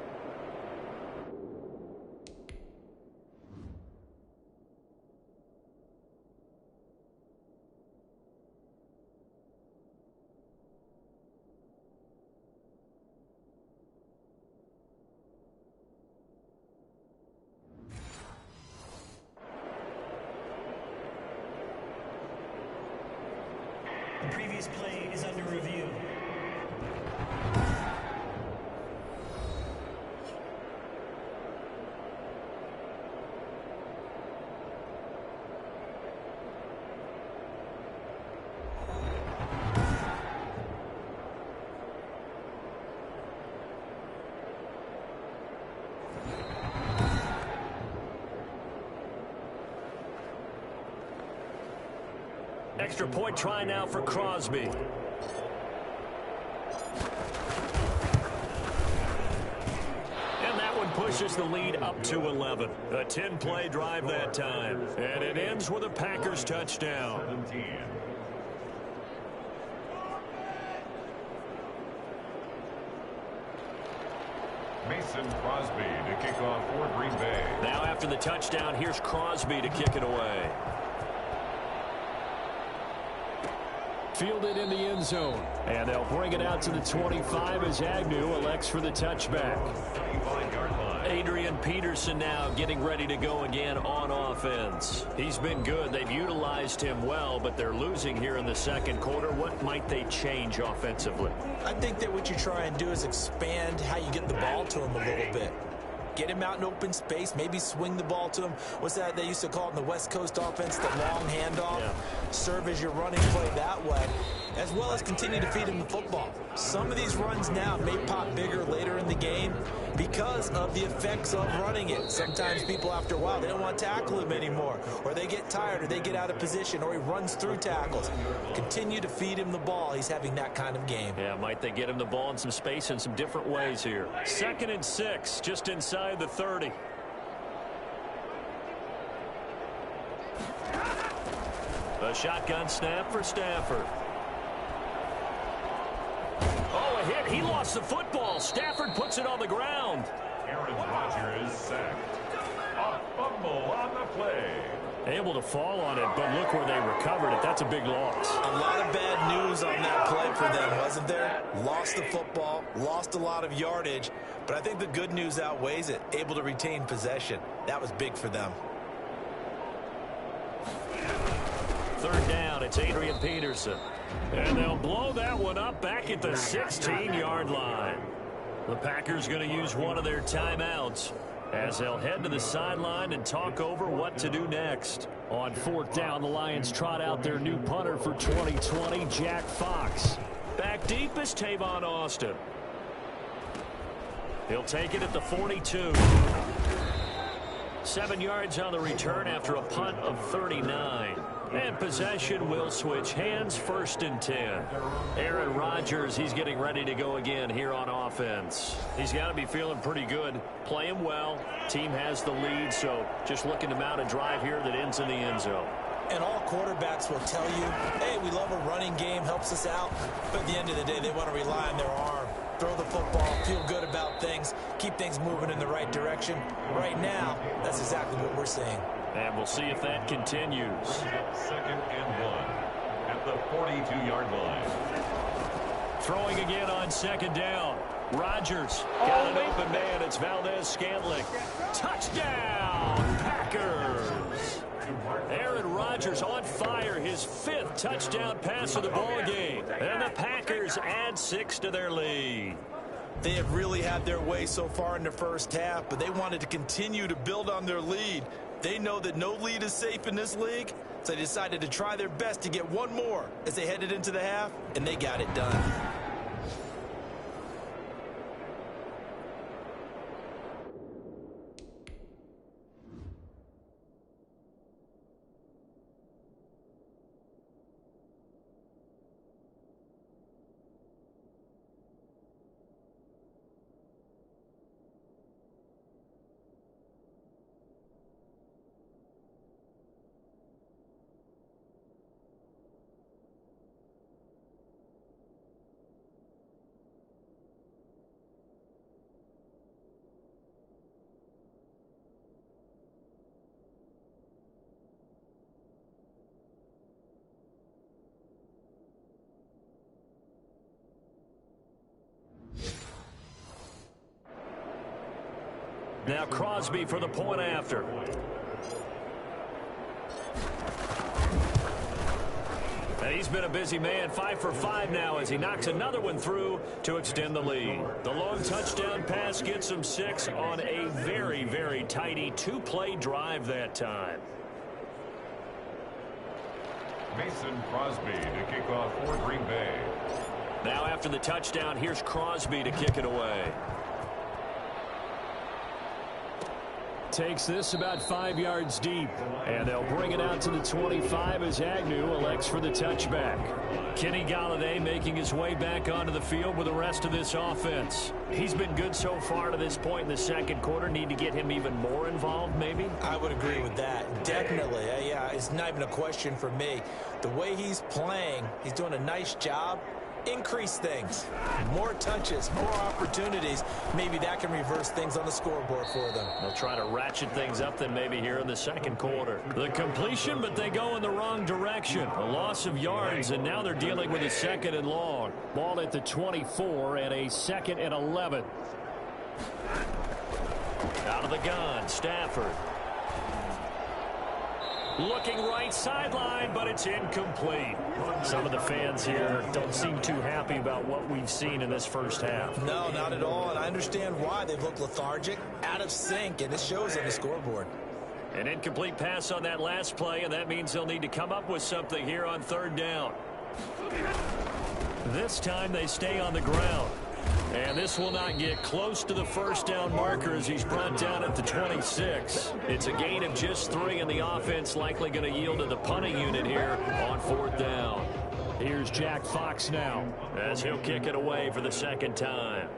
The previous play is under review. Extra point try now for Crosby. And that one pushes the lead up to 11. A 10-play drive that time. And it ends with a Packers touchdown. 17. Mason Crosby to kick off for Green Bay. Now after the touchdown, here's Crosby to kick it away. Fielded in the end zone. And they'll bring it out to the 25 as Agnew elects for the touchback. 25-yard line. Adrian Peterson now getting ready to go again on offense. He's been good. They've utilized him well, but they're losing here in the second quarter. What might they change offensively? I think that what you try and do is expand how you get the ball to him a little bit. Get him out in open space, maybe swing the ball to him. What's that they used to call it in the West Coast offense, the long handoff? Yeah. Serve as your running play that way, as well as continue to feed him the football. Some of these runs now may pop bigger later in the game because of the effects of running it. Sometimes people, after a while, they don't want to tackle him anymore, or they get tired, or they get out of position, or he runs through tackles. Continue to feed him the ball. He's having that kind of game. Yeah, might they get him the ball in some space in some different ways here. 2nd and 6, just inside the 30. A shotgun snap for Stafford. Oh, a hit. He lost the football. Stafford puts it on the ground. Aaron Rodgers sacked. A fumble on the play. Able to fall on it, but look where they recovered it. That's a big loss. A lot of bad news on that play for them, wasn't there? Lost the football, lost a lot of yardage, but I think the good news outweighs it. Able to retain possession. That was big for them. 3rd down, it's Adrian Peterson. And they'll blow that one up back at the 16-yard line. The Packers going to use one of their timeouts as they'll head to the sideline and talk over what to do next. On 4th down, the Lions trot out their new punter for 2020, Jack Fox. Back deep is Tavon Austin. He'll take it at the 42. 7 yards on the return after a punt of 39. And possession will switch hands, 1st and 10. Aaron Rodgers, he's getting ready to go again here on offense. He's got to be feeling pretty good, playing well. Team has the lead, so just looking to mount a drive here that ends in the end zone. And all quarterbacks will tell you, hey, we love a running game, helps us out. But at the end of the day, they want to rely on their arm. Throw the football, feel good about things, keep things moving in the right direction. Right now, that's exactly what we're seeing. And we'll see if that continues. 2nd and 1 at the 42-yard line. Throwing again on 2nd down. Rodgers got an open man. It's Valdez-Scantling. Touchdown, Packers. Aaron Rodgers on fire, his 5th touchdown pass of the ball game. And the Packers add 6 to their lead. They have really had their way so far in the first half, but they wanted to continue to build on their lead. They know that no lead is safe in this league, so they decided to try their best to get one more as they headed into the half, and they got it done. Now Crosby for the point after. And he's been a busy man, 5 for 5 now as he knocks another one through to extend the lead. The long touchdown pass gets him 6 on a very, very tidy 2-play drive that time. Mason Crosby to kick off for Green Bay. Now after the touchdown, here's Crosby to kick it away. Takes this about 5 yards deep, and they'll bring it out to the 25 as Agnew elects for the touchback. Kenny Golladay making his way back onto the field with the rest of this offense. He's been good so far to this point in the second quarter. Need to get him even more involved, maybe? I would agree with that. Definitely. Yeah, it's not even a question for me. The way he's playing, he's doing a nice job. Increase things. More touches, more opportunities. Maybe that can reverse things on the scoreboard for them. They'll try to ratchet things up then maybe here in the second quarter. The completion, but they go in the wrong direction. A loss of yards, and now they're dealing with a 2nd and long. Ball at the 24 and a 2nd and 11. Out of the gun, Stafford. Looking right sideline, but it's incomplete. Some of the fans here don't seem too happy about what we've seen in this first half. No, not at all, and I understand why. They've looked lethargic, out of sync, and it shows on the scoreboard. An incomplete pass on that last play, and that means they'll need to come up with something here on 3rd down. This time they stay on the ground. And this will not get close to the 1st down marker as he's brought down at the 26. It's a gain of just 3, and the offense likely going to yield to the punting unit here on 4th down. Here's Jack Fox now as he'll kick it away for the 2nd time.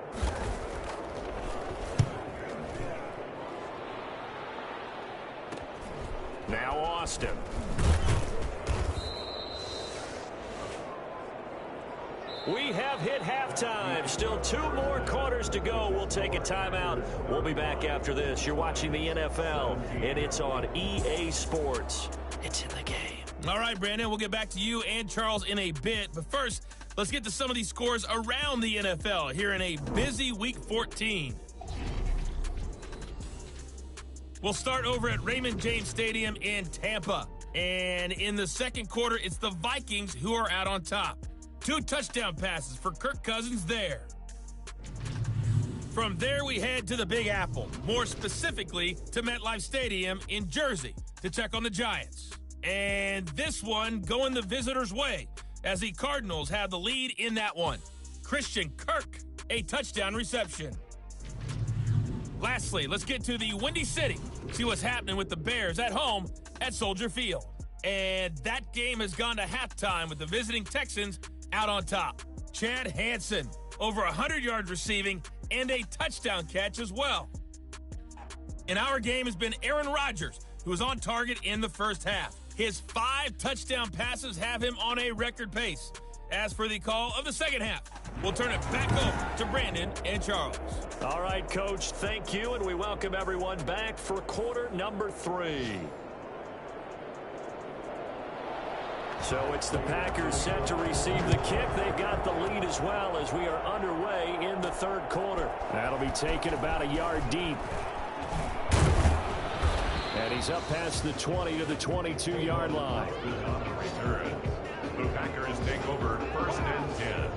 Now Austin. We have hit halftime. Still 2 more quarters to go. We'll take a timeout. We'll be back after this. You're watching the NFL, and it's on EA Sports. It's in the game. All right, Brandon, we'll get back to you and Charles in a bit. But first, let's get to some of these scores around the NFL here in a busy Week 14. We'll start over at Raymond James Stadium in Tampa. And in the second quarter, it's the Vikings who are out on top. 2 touchdown passes for Kirk Cousins there. From there, we head to the Big Apple, more specifically to MetLife Stadium in Jersey to check on the Giants. And this one going the visitors' way as the Cardinals have the lead in that one. Christian Kirk, a touchdown reception. Lastly, let's get to the Windy City, see what's happening with the Bears at home at Soldier Field. And that game has gone to halftime with the visiting Texans out on top. Chad Hansen, over 100 yards receiving and a touchdown catch as well. And our game has been Aaron Rodgers, who was on target in the first half. His 5 touchdown passes have him on a record pace. As for the call of the second half, we'll turn it back over to Brandon and Charles. All right, Coach, thank you, and we welcome everyone back for quarter number 3. So it's the Packers set to receive the kick. They've got the lead as well as we are underway in the third quarter. That'll be taken about a yard deep. And he's up past the 20 to the 22-yard line. The Packers take over first and 10.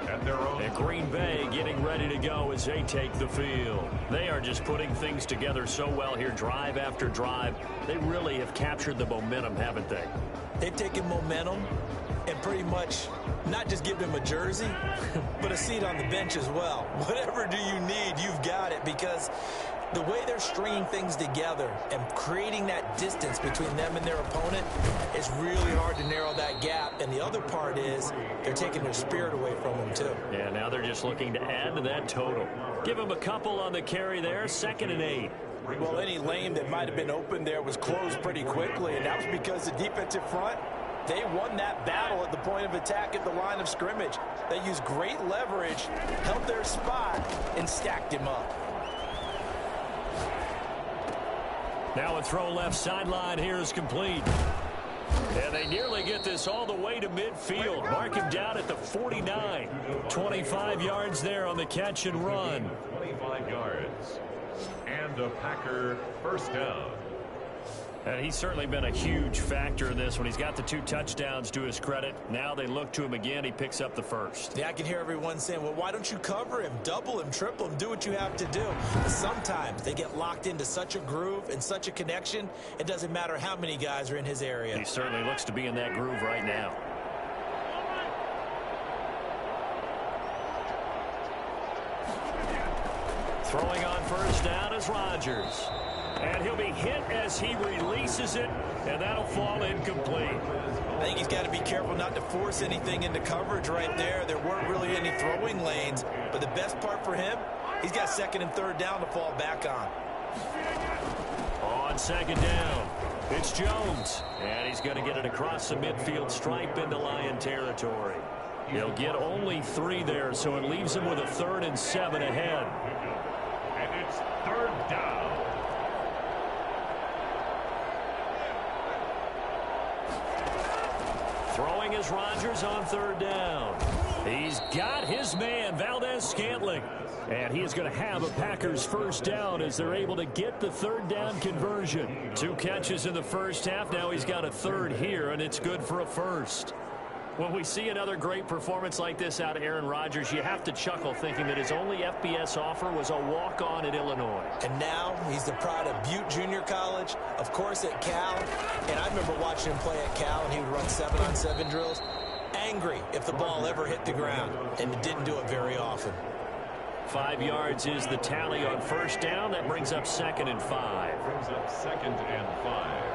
At their own. And Green Bay getting ready to go as they take the field. They are just putting things together so well here, drive after drive. They really have captured the momentum, haven't they? They've taken momentum and pretty much not just give them a jersey, but a seat on the bench as well. Whatever do you need, you've got it, because the way they're stringing things together and creating that distance between them and their opponent is really hard to narrow that gap. And the other part is they're taking their spirit away from them, too. Yeah, now they're just looking to add to that total. Give them a couple on the carry there, 2nd and 8. Well, any lane that might have been open there was closed pretty quickly, and that was because the defensive front, they won that battle at the point of attack at the line of scrimmage. They used great leverage, held their spot, and stacked him up. Now a throw left sideline here is complete. And they nearly get this all the way to midfield. Mark him down at the 49. 25 yards there on the catch and run. 25 yards. And a Packer first down. And he's certainly been a huge factor in this one. He's got the 2 touchdowns to his credit. Now they look to him again. He picks up the first. Yeah, I can hear everyone saying, well, why don't you cover him, double him, triple him, do what you have to do. But sometimes they get locked into such a groove and such a connection, it doesn't matter how many guys are in his area. He certainly looks to be in that groove right now. Throwing on first down is Rodgers. And he'll be hit as he releases it, and that'll fall incomplete. I think he's got to be careful not to force anything into coverage right there. There weren't really any throwing lanes, but the best part for him, he's got 2nd and 3rd down to fall back on. On 2nd down, it's Jones, and he's going to get it across the midfield stripe into Lion territory. He'll get only 3 there, so it leaves him with a 3rd and 7 ahead. And it's 3rd down. Throwing is Rodgers on 3rd down. He's got his man, Valdez-Scantling. And he is going to have a Packers first down as they're able to get the 3rd down conversion. 2 catches in the first half. Now he's got a 3rd here, and it's good for a first. When we see another great performance like this out of Aaron Rodgers, you have to chuckle thinking that his only FBS offer was a walk-on at Illinois. And now he's the pride of Butte Junior College, of course at Cal. And I remember watching him play at Cal, and he would run 7-on-7 drills. Angry if the ball ever hit the ground, and it didn't do it very often. 5 yards is the tally on first down. That brings up 2nd and 5. Brings up 2nd and 5.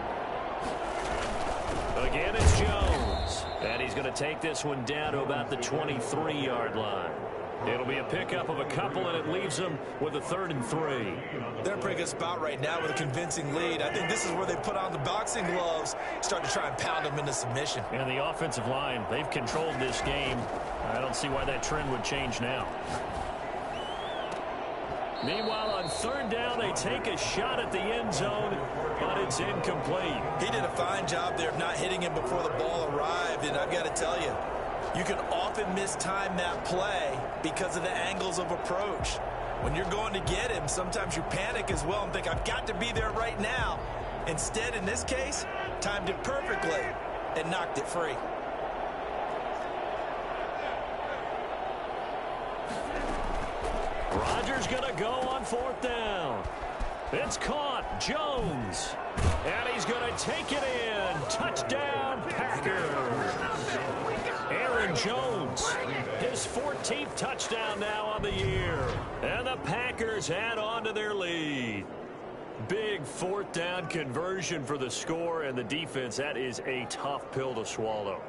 Again, it's Jones. And he's going to take this one down to about the 23-yard line. It'll be a pickup of a couple, and it leaves them with a 3rd and 3. They're in a pretty good spot right now with a convincing lead. I think this is where they put on the boxing gloves, start to try and pound them into submission. And the offensive line, they've controlled this game. I don't see why that trend would change now. Meanwhile, on 3rd down, they take a shot at the end zone, but it's incomplete. He did a fine job there of not hitting him before the ball arrived, and I've got to tell you, you can often mistime that play because of the angles of approach. When you're going to get him, sometimes you panic as well and think, I've got to be there right now. Instead, in this case, timed it perfectly and knocked it free. Rodgers going to go on 4th down. It's caught. Jones. And he's going to take it in. Touchdown, Packers. Aaron Jones, his 14th touchdown now on the year. And the Packers add on to their lead. Big 4th down conversion for the score, and the defense, that is a tough pill to swallow.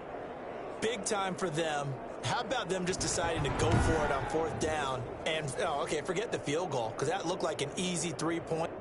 Big time for them. How about them just deciding to go for it on 4th down? And, oh, okay, forget the field goal, because that looked like an easy 3-point.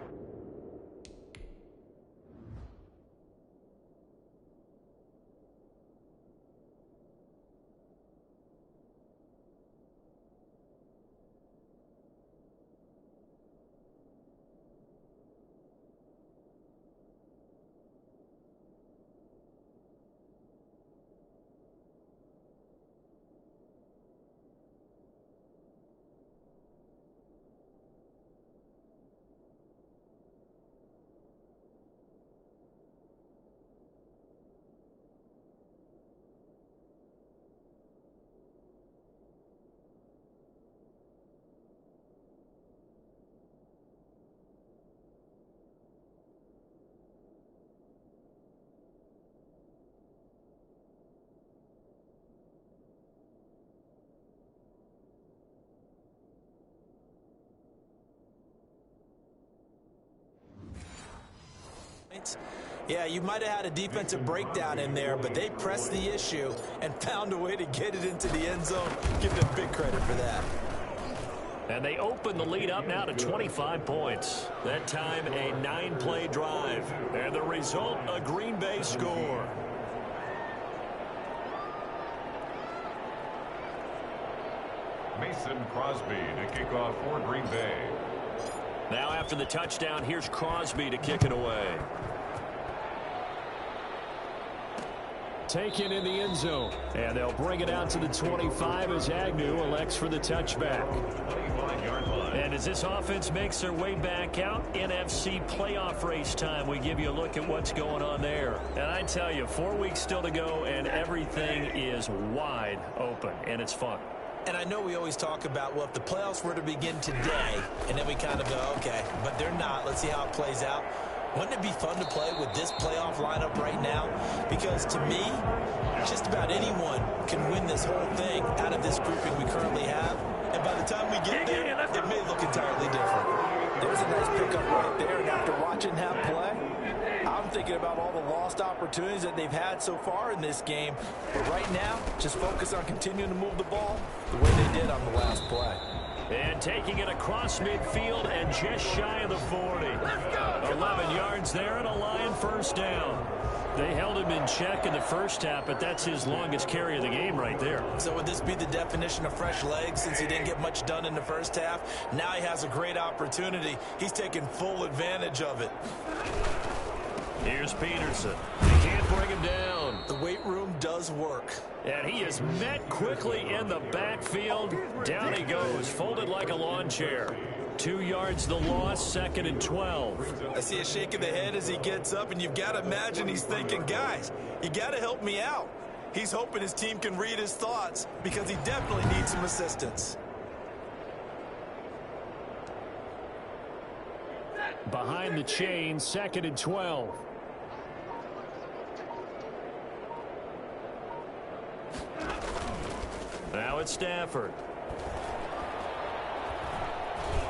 Yeah, you might have had a defensive breakdown in there, but they pressed the issue and found a way to get it into the end zone. Give them big credit for that. And they open the lead up now to 25 points. That time, a 9-play drive. And the result, a Green Bay score. Mason Crosby to kick off for Green Bay. Now after the touchdown, here's Crosby to kick it away. Taken in the end zone. And they'll bring it out to the 25 as Agnew elects for the touchback. And as this offense makes their way back out, NFC playoff race time, we give you a look at what's going on there. And I tell you, 4 weeks still to go, and everything is wide open, and it's fun. And I know we always talk about, well, if the playoffs were to begin today, and then we kind of go, okay, but they're not. Let's see how it plays out. Wouldn't it be fun to play with this playoff lineup right now? Because to me, just about anyone can win this whole thing out of this grouping we currently have. And by the time we get there, it may look entirely different. There's a nice pickup right there, and after watching that play, I'm thinking about all the lost opportunities that they've had so far in this game. But right now, just focus on continuing to move the ball the way they did on the last play. And taking it across midfield and just shy of the 40. 11 yards there and a Lion first down. They held him in check in the first half, but that's his longest carry of the game right there. So would this be the definition of fresh legs since he didn't get much done in the first half? Now he has a great opportunity. He's taking full advantage of it. Here's Peterson. He can't bring him down. The weight room does work. And he is met quickly in the backfield. Down he goes, folded like a lawn chair. 2 yards the loss, 2nd and 12. I see a shake of the head as he gets up, and you've got to imagine he's thinking, guys, you got to help me out. He's hoping his team can read his thoughts because he definitely needs some assistance. Behind the chain, 2nd and 12. Now it's Stafford.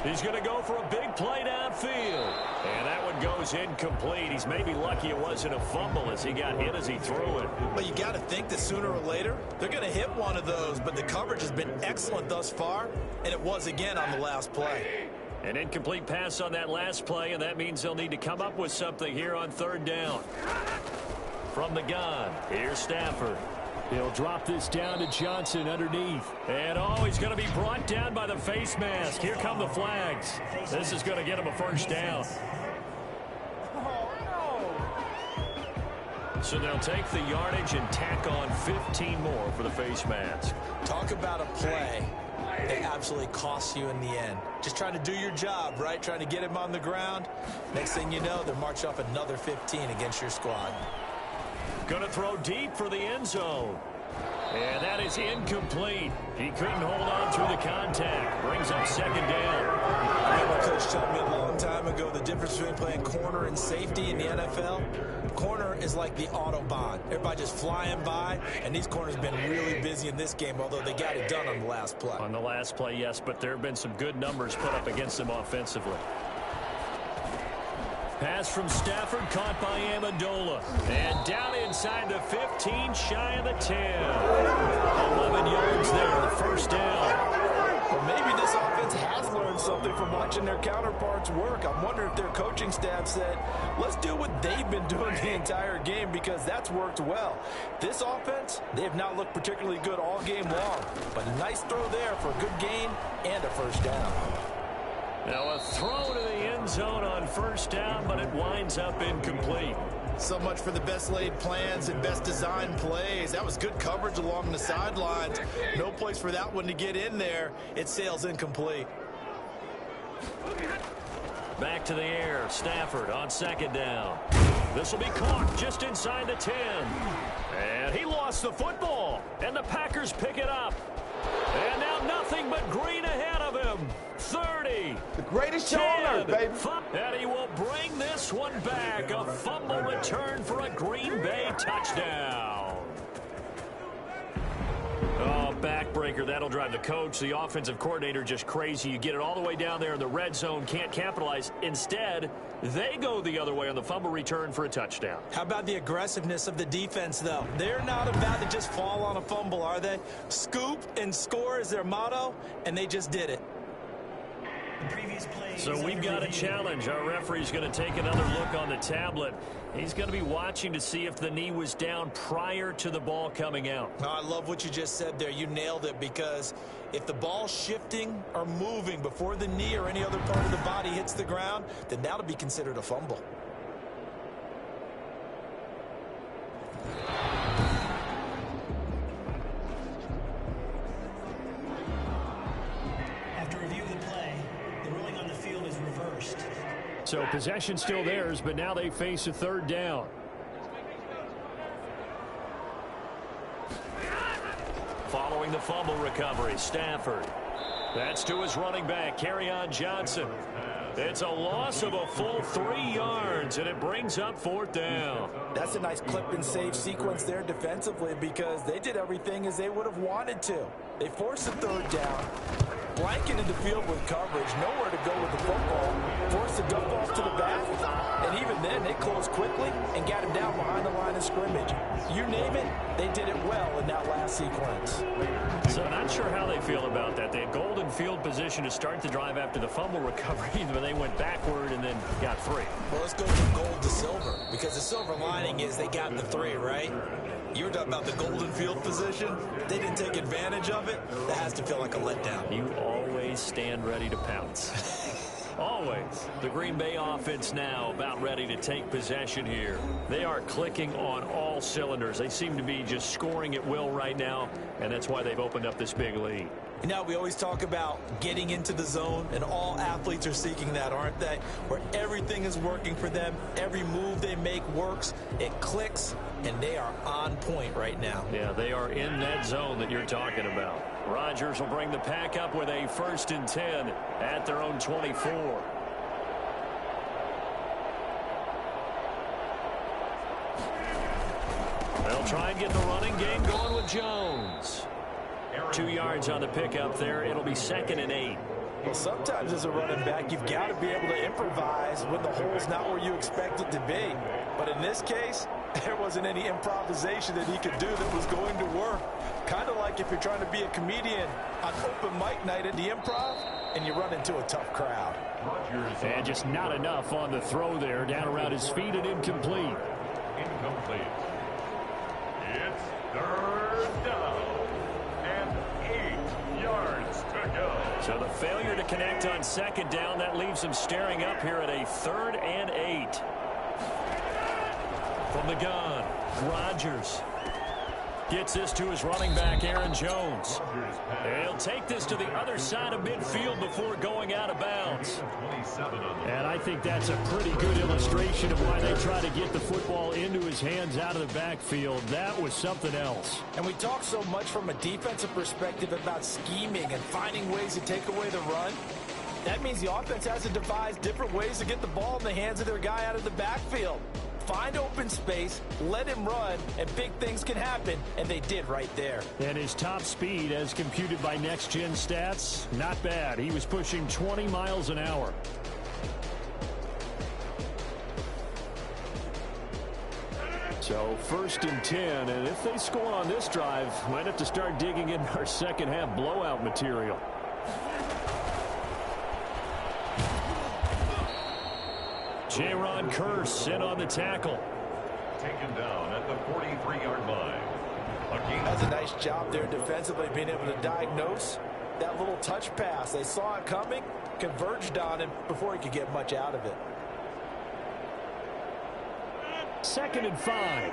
He's going to go for a big play downfield. And that one goes incomplete. He's maybe lucky it wasn't a fumble as he got hit as he threw it. But you got to think that sooner or later, they're going to hit one of those. But the coverage has been excellent thus far, and it was again on the last play. An incomplete pass on that last play, and that means they'll need to come up with something here on 3rd down. From the gun, here's Stafford. He'll drop this down to Johnson underneath. And, he's going to be brought down by the face mask. Here come the flags. This is going to get him a first down. So they'll take the yardage and tack on 15 more for the face mask. Talk about a play that absolutely costs you in the end. Just trying to do your job, right? Trying to get him on the ground. Next thing you know, they're marching off another 15 against your squad. Going to throw deep for the end zone. And that is incomplete. He couldn't hold on through the contact. Brings up 2nd down. I remember Coach told me a long time ago the difference between playing corner and safety in the NFL. Corner is like the Autobahn. Everybody just flying by, and these corners have been really busy in this game, although they got it done on the last play. On the last play, yes, but there have been some good numbers put up against them offensively. Pass from Stafford, caught by Amendola. And down inside the 15, shy of the 10. 11 yards there, first down. Well, maybe this offense has learned something from watching their counterparts work. I'm wondering if their coaching staff said, let's do what they've been doing the entire game because that's worked well. This offense, they have not looked particularly good all game long, but a nice throw there for a good gain and a first down. Now a throw to the end zone on first down, but it winds up incomplete. So much for the best laid plans and best designed plays. That was good coverage along the sidelines. No place for that one to get in there. It sails incomplete. Back to the air. Stafford on 2nd down. This will be caught just inside the 10. And he lost the football. And the Packers pick it up. And now nothing but green ahead of him. 30. The greatest show on earth, baby. And he will bring this one back. A fumble return for a Green Bay touchdown. Oh, backbreaker. backbreaker. That'll drive the coach, the offensive coordinator, just crazy. You get it all the way down there in the red zone, can't capitalize. Instead, they go the other way on the fumble return for a touchdown. How about the aggressiveness of the defense, though? They're not about to just fall on a fumble, are they? Scoop and score is their motto, and they just did it. So we've got a challenge. Our referee's going to take another look on the tablet. He's going to be watching to see if the knee was down prior to the ball coming out. Oh, I love what you just said there. You nailed it, because if the ball's shifting or moving before the knee or any other part of the body hits the ground, then that'll be considered a fumble. After review of the play, the ruling on the field is reversed. So possession still theirs, but now they face a third down. Following the fumble recovery, Stafford. That's to his running back, Kerryon Johnson. It's a loss of a full 3 yards, and it brings up fourth down. That's a nice clip and save sequence there defensively, because they did everything as they would have wanted to. They forced a third down, blanketed the field with coverage, nowhere to go with the football, forced the dump off to the back, and even then they closed quickly and got him down behind the line of scrimmage. You name it, they did it well in that last sequence. So not sure how they feel about that. They had golden field position to start the drive after the fumble recovery, but they went backward and then got 3. Well, let's go from gold to silver, because the silver lining is they got the 3, right? You were talking about the golden field position. They didn't take advantage of it. That has to feel like a letdown. You always stand ready to pounce. Always. The Green Bay offense now about ready to take possession here. They are clicking on all cylinders. They seem to be just scoring at will right now, and that's why they've opened up this big lead. You know, we always talk about getting into the zone, and all athletes are seeking that, aren't they? Where everything is working for them. Every move they make works. It clicks, and they are on point right now. Yeah, they are in that zone that you're talking about. Rodgers will bring the pack up with a 1st and 10 at their own 24. They'll try and get the running game going with Jones. 2 yards on the pickup there. It'll be 2nd and 8. Well, sometimes as a running back, you've got to be able to improvise when the hole's not where you expect it to be. But in this case, there wasn't any improvisation that he could do that was going to work. Kind of like if you're trying to be a comedian on open mic night at the Improv and you run into a tough crowd. And just not enough on the throw there. Down around his feet and incomplete. Incomplete. It's 3rd down and 8 yards to go. So the failure to connect on 2nd down, that leaves him staring up here at a 3rd and 8. From the gun, Rodgers gets this to his running back, Aaron Jones. He'll take this to the other side of midfield before going out of bounds. And I think that's a pretty good illustration of why they try to get the football into his hands out of the backfield. That was something else. And we talk so much from a defensive perspective about scheming and finding ways to take away the run. That means the offense has to devise different ways to get the ball in the hands of their guy out of the backfield. Find open space, let him run, and big things can happen, and they did right there. And his top speed, as computed by Next Gen Stats, not bad. He was pushing 20 miles an hour. So 1st and 10, and if they score on this drive, might have to start digging in our second half blowout material. Jaron Curse in on the tackle. Taken down at the 43-yard line. That's a nice job there defensively, being able to diagnose that little touch pass. They saw it coming, converged on him before he could get much out of it. 2nd and 5.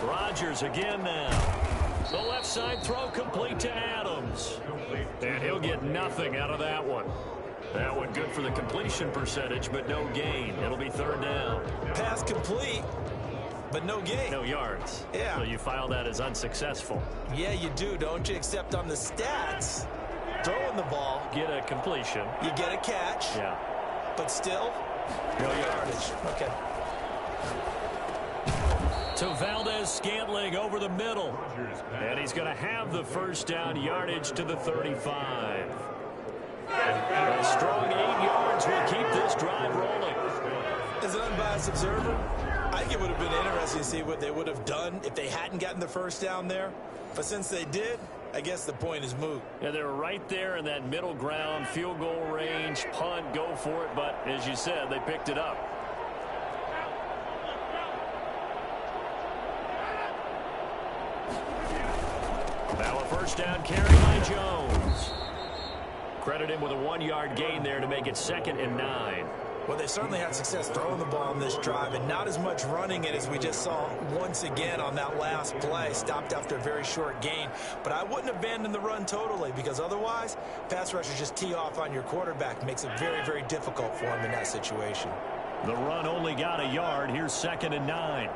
Rodgers again now. The left side throw complete to Adams. And he'll get nothing out of that one. That one good for the completion percentage, but no gain. It'll be 3rd down. Pass complete, but no gain. No yards. Yeah. So you file that as unsuccessful. Yeah, you do, don't you? Except on the stats, throwing the ball, Get a completion. you get a catch, Yeah. but still, No yardage. okay. to Valdez-Scantling over the middle. And he's going to have the first down, yardage to the 35. A strong 8 yards will keep this drive rolling. As an unbiased observer, I think it would have been interesting to see what they would have done if they hadn't gotten the first down there. But since they did, I guess the point is moot. Yeah, they're right there in that middle ground, field goal range, punt, go for it. But as you said, they picked it up. Now a first down carry by Jones. Credit him with a 1-yard gain there to make it 2nd and 9. Well, they certainly had success throwing the ball on this drive, and not as much running it as we just saw once again on that last play. Stopped after a very short gain. But I wouldn't abandon the run totally, because otherwise, pass rushers just tee off on your quarterback. Makes it very, very difficult for him in that situation. The run only got a yard. Here's 2nd and 9.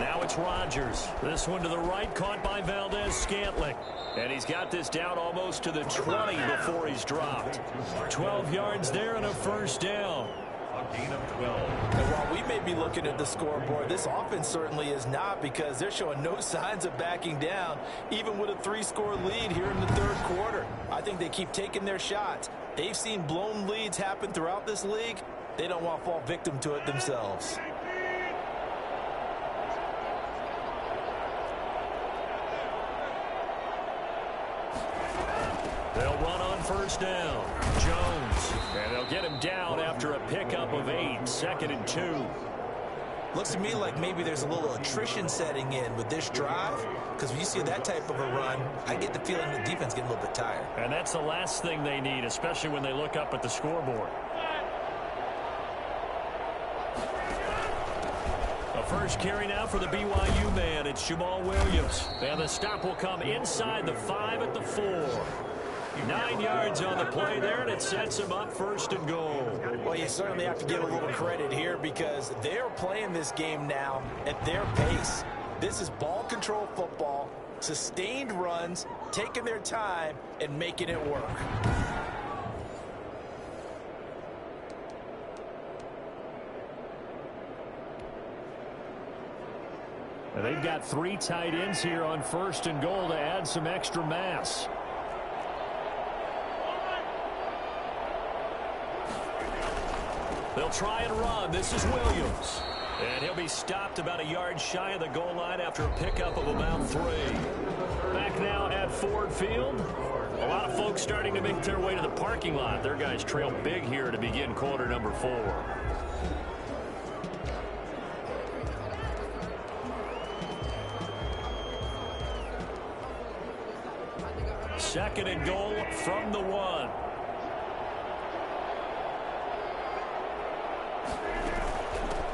Now it's Rodgers. This one to the right, caught by Valdez-Scantling. And he's got this down almost to the 20 before he's dropped. 12 yards there and a first down. A gain of 12. And while we may be looking at the scoreboard, this offense certainly is not, because they're showing no signs of backing down, even with a 3-score lead here in the third quarter. I think they keep taking their shots. They've seen blown leads happen throughout this league. They don't want to fall victim to it themselves. They'll run on first down. Jones. And they'll get him down after a pickup of 8. 2nd and 2. Looks to me like maybe there's a little attrition setting in with this drive, because when you see that type of a run, I get the feeling the defense getting a little bit tired. And that's the last thing they need, especially when they look up at the scoreboard. A first carry now for the BYU man. It's Jamal Williams. And the stop will come inside the 5 at the 4. 9 yards on the play there, and it sets him up 1st and goal. Well, you certainly have to give a little credit here, because they're playing this game now at their pace. This is ball control football, sustained runs, taking their time, and making it work. And they've got 3 tight ends here on 1st and goal to add some extra mass. They'll try and run. This is Williams. And he'll be stopped about a yard shy of the goal line after a pickup of about 3. Back now at Ford Field. A lot of folks starting to make their way to the parking lot. Their guys trail big here to begin quarter number 4. Second and goal from the 1.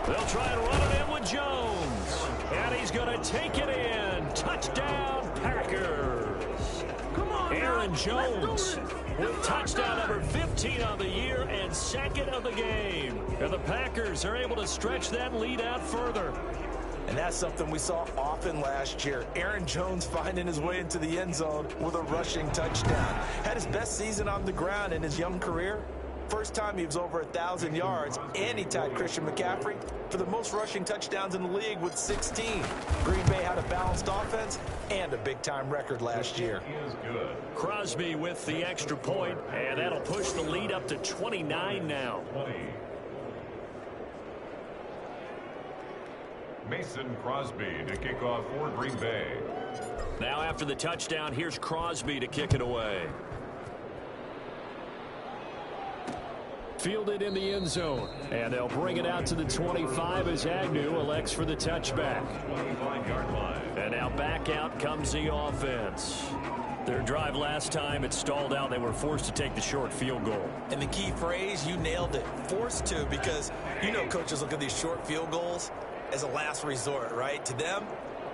They'll try and run it in with Jones. And he's going to take it in. Touchdown, Packers. Come on, Aaron Jones with touchdown number 15 on the year and 2nd of the game. And the Packers are able to stretch that lead out further. And that's something we saw often last year. Aaron Jones finding his way into the end zone with a rushing touchdown. Had his best season on the ground in his young career. First time he was over 1,000 yards, and he tied Christian McCaffrey for the most rushing touchdowns in the league with 16. Green Bay had a balanced offense and a big-time record last year. Crosby with the extra point, and that'll push the lead up to 29 now. Mason Crosby to kick off for Green Bay. Now after the touchdown, here's Crosby to kick it away. Fielded in the end zone. And they'll bring it out to the 25 as Agnew elects for the touchback. 25-yard line. And now back out comes the offense. Their drive last time, it stalled out. They were forced to take the short field goal. And the key phrase, you nailed it, forced to, because you know coaches look at these short field goals as a last resort, right? To them,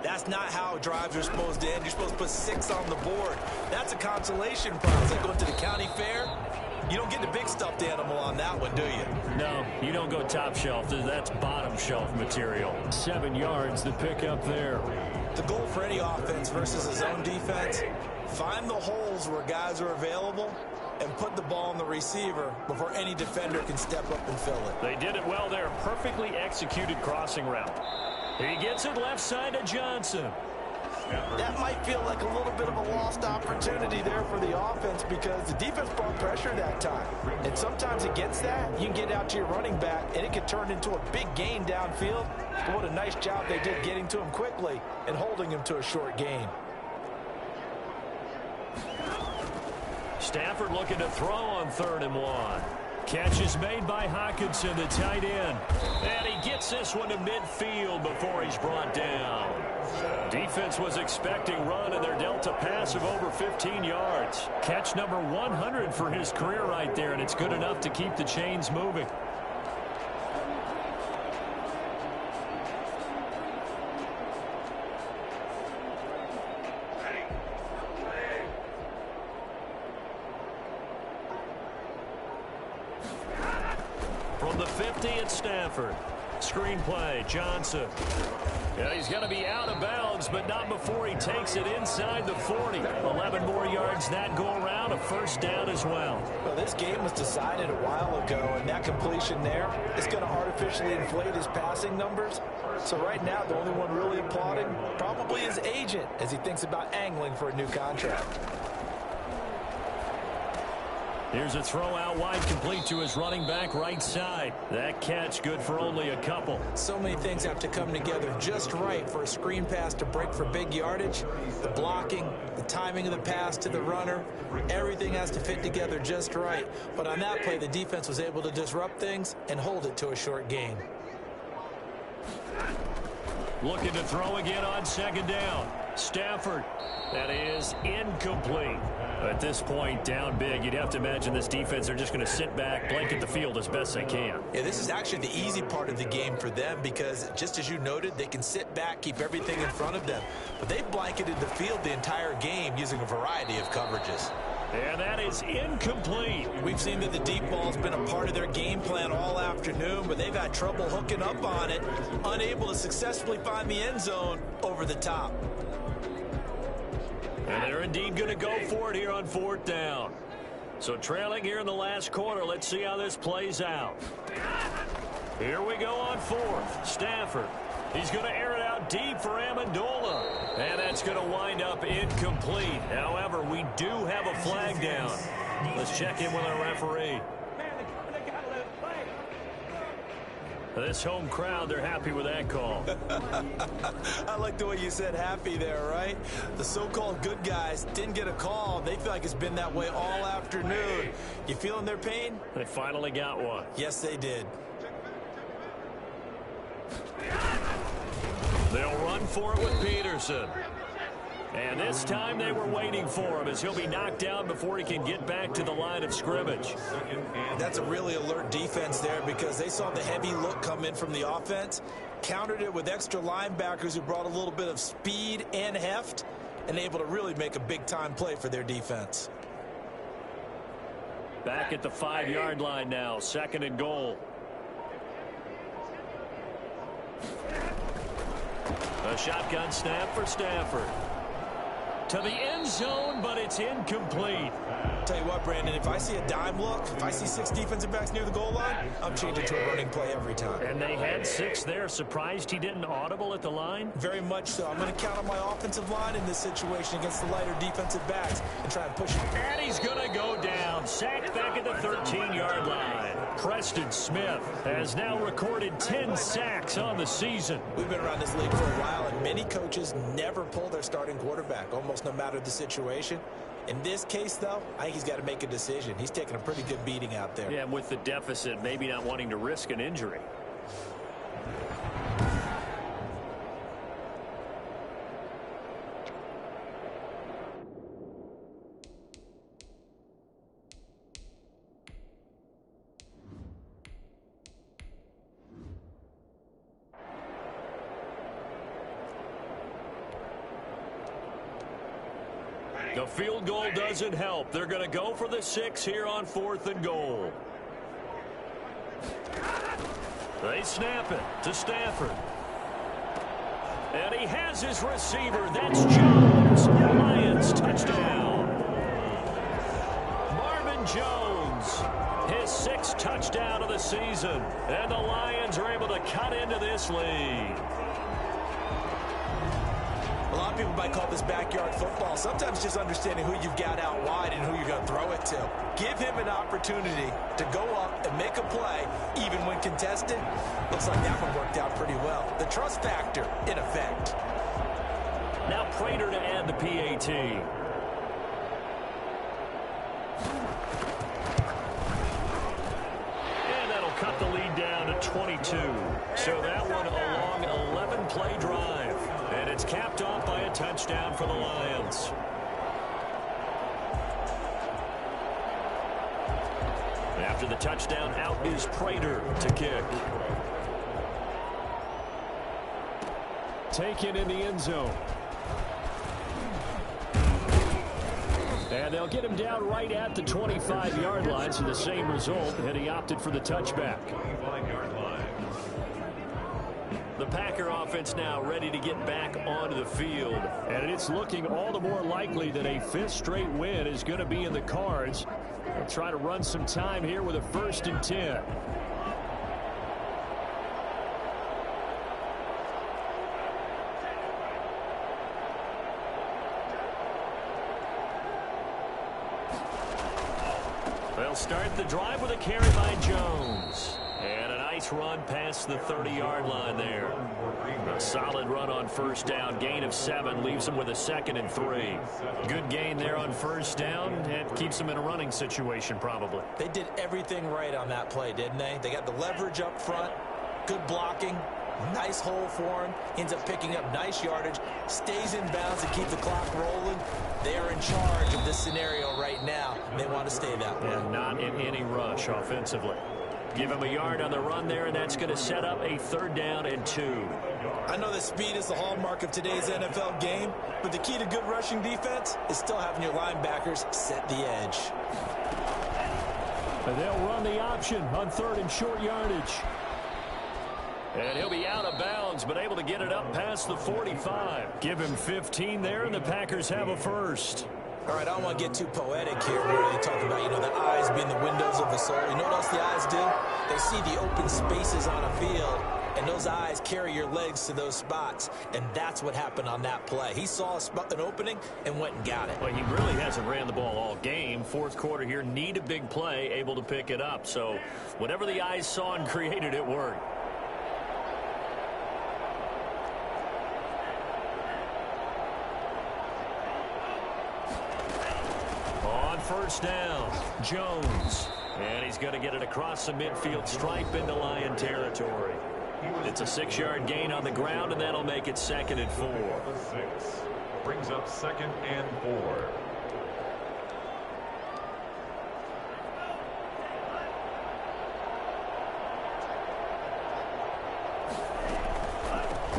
that's not how drives are supposed to end. You're supposed to put 6 on the board. That's a consolation prize. Like going to the county fair, you don't get the big stuffed animal on that one, do you? No, you don't go top shelf. That's bottom shelf material. 7 yards to pick up there. The goal for any offense versus his own defense, find the holes where guys are available and put the ball on the receiver before any defender can step up and fill it. They did it well there. Perfectly executed crossing route. He gets it left side to Johnson. That might feel like a little bit of a lost opportunity there for the offense because the defense brought pressure that time. And sometimes against that, you can get out to your running back, and it can turn into a big gain downfield. But what a nice job they did getting to him quickly and holding him to a short gain. Stafford looking to throw on 3rd and 1. Catch is made by Hockenson, the tight end. And he gets this one to midfield before he's brought down. Defense was expecting run, and they're dealt a pass of over 15 yards. Catch number 100 for his career right there, and it's good enough to keep the chains moving. From the 50, it's Stafford. Screenplay, Johnson. Yeah, he's going to be out of bounds, but not before he takes it inside the 40. 11 more yards that go around, a first down as well. Well, this game was decided a while ago, and that completion there is going to artificially inflate his passing numbers. So right now, the only one really applauding probably his agent as he thinks about angling for a new contract. Here's a throw out wide, complete to his running back right side. That catch good for only a couple. So many things have to come together just right for a screen pass to break for big yardage. The blocking, the timing of the pass to the runner, everything has to fit together just right. But on that play, the defense was able to disrupt things and hold it to a short gain. Looking to throw again on 2nd down. Stafford. That is incomplete. At this point, down big, you'd have to imagine this defense are just going to sit back, blanket the field as best they can. Yeah, this is actually the easy part of the game for them because, just as you noted, they can sit back, keep everything in front of them. But they've blanketed the field the entire game using a variety of coverages. And that is incomplete. We've seen that the deep ball's been a part of their game plan all afternoon, but they've had trouble hooking up on it, unable to successfully find the end zone over the top. And they're indeed going to go for it here on 4th down. So trailing here in the last quarter, let's see how this plays out. Here we go on 4th. Stafford. He's going to air it out deep for Amendola. And that's going to wind up incomplete. However, we do have a flag down. Let's check in with our referee. This home crowd, they're happy with that call. I like the way you said happy there, right? The so-called good guys didn't get a call. They feel like it's been that way all afternoon. You feeling their pain? They finally got one. Yes, they did. They'll run for it with Peterson. And this time they were waiting for him as he'll be knocked down before he can get back to the line of scrimmage. That's a really alert defense there because they saw the heavy look come in from the offense, countered it with extra linebackers who brought a little bit of speed and heft, and able to really make a big-time play for their defense. Back at the 5-yard line now, 2nd and goal. A shotgun snap for Stafford. To the end zone, but it's incomplete. Tell you what, Brandon, if I see a dime look, if I see 6 defensive backs near the goal line, I'm changing to a running play every time. And they had 6 there. Surprised he didn't audible at the line? Very much so. I'm going to count on my offensive line in this situation against the lighter defensive backs and try and push him. And he's going to go down. Sacked back at the 13-yard line. Preston Smith has now recorded 10 sacks on the season. We've been around this league for a while, and many coaches never pull their starting quarterback, almost no matter the situation. In this case, though, I think he's got to make a decision. He's taking a pretty good beating out there. Yeah, and with the deficit, maybe not wanting to risk an injury. The field goal doesn't help. They're going to go for the 6 here on 4th and goal. They snap it to Stafford. And he has his receiver. That's Jones. Lions touchdown. Marvin Aaron Jones. His 6th touchdown of the season. And the Lions are able to cut into this lead. A lot of people might call this backyard football. Sometimes just understanding who you've got out wide and who you're going to throw it to. Give him an opportunity to go up and make a play, even when contested. Looks like that one worked out pretty well. The trust factor, in effect. Now Prater to add the PAT. And that'll cut the lead down to 22. So that one a long 11-play drive. And it's capped off by a touchdown for the Lions. After the touchdown, out is Prater to kick. Taken in the end zone. And they'll get him down right at the 25-yard line, so the same result, and he opted for the touchback. The Packer offense now ready to get back onto the field. And it's looking all the more likely that a 5th straight win is going to be in the cards. They'll try to run some time here with a 1st and 10. They'll start the drive with a carry by Jones. And a nice run past the 30-yard line there. A solid run on 1st down. Gain of 7 leaves them with a 2nd and 3. Good gain there on 1st down. And keeps them in a running situation probably. They did everything right on that play, didn't they? They got the leverage up front. Good blocking. Nice hole for him. Ends up picking up nice yardage. Stays in bounds to keep the clock rolling. They are in charge of this scenario right now. They want to stay that way. And not in any rush offensively. Give him a yard on the run there, and that's going to set up a 3rd down and 2. I know that speed is the hallmark of today's NFL game, but the key to good rushing defense is still having your linebackers set the edge. And they'll run the option on 3rd and short yardage. And he'll be out of bounds, but able to get it up past the 45. Give him 15 there, and the Packers have a 1st. All right, I don't want to get too poetic here where they talk about, the eyes being the windows of the soul. You know what else the eyes do? They see the open spaces on a field, and those eyes carry your legs to those spots, and that's what happened on that play. He saw an opening and went and got it. Well, he really hasn't ran the ball all game. 4th quarter here, need a big play, able to pick it up. So whatever the eyes saw and created, it worked. On 1st down, Jones. And he's going to get it across the midfield stripe into Lion territory. It's a 6-yard gain on the ground, and that'll make it 2nd and 4. Brings up 2nd and 4.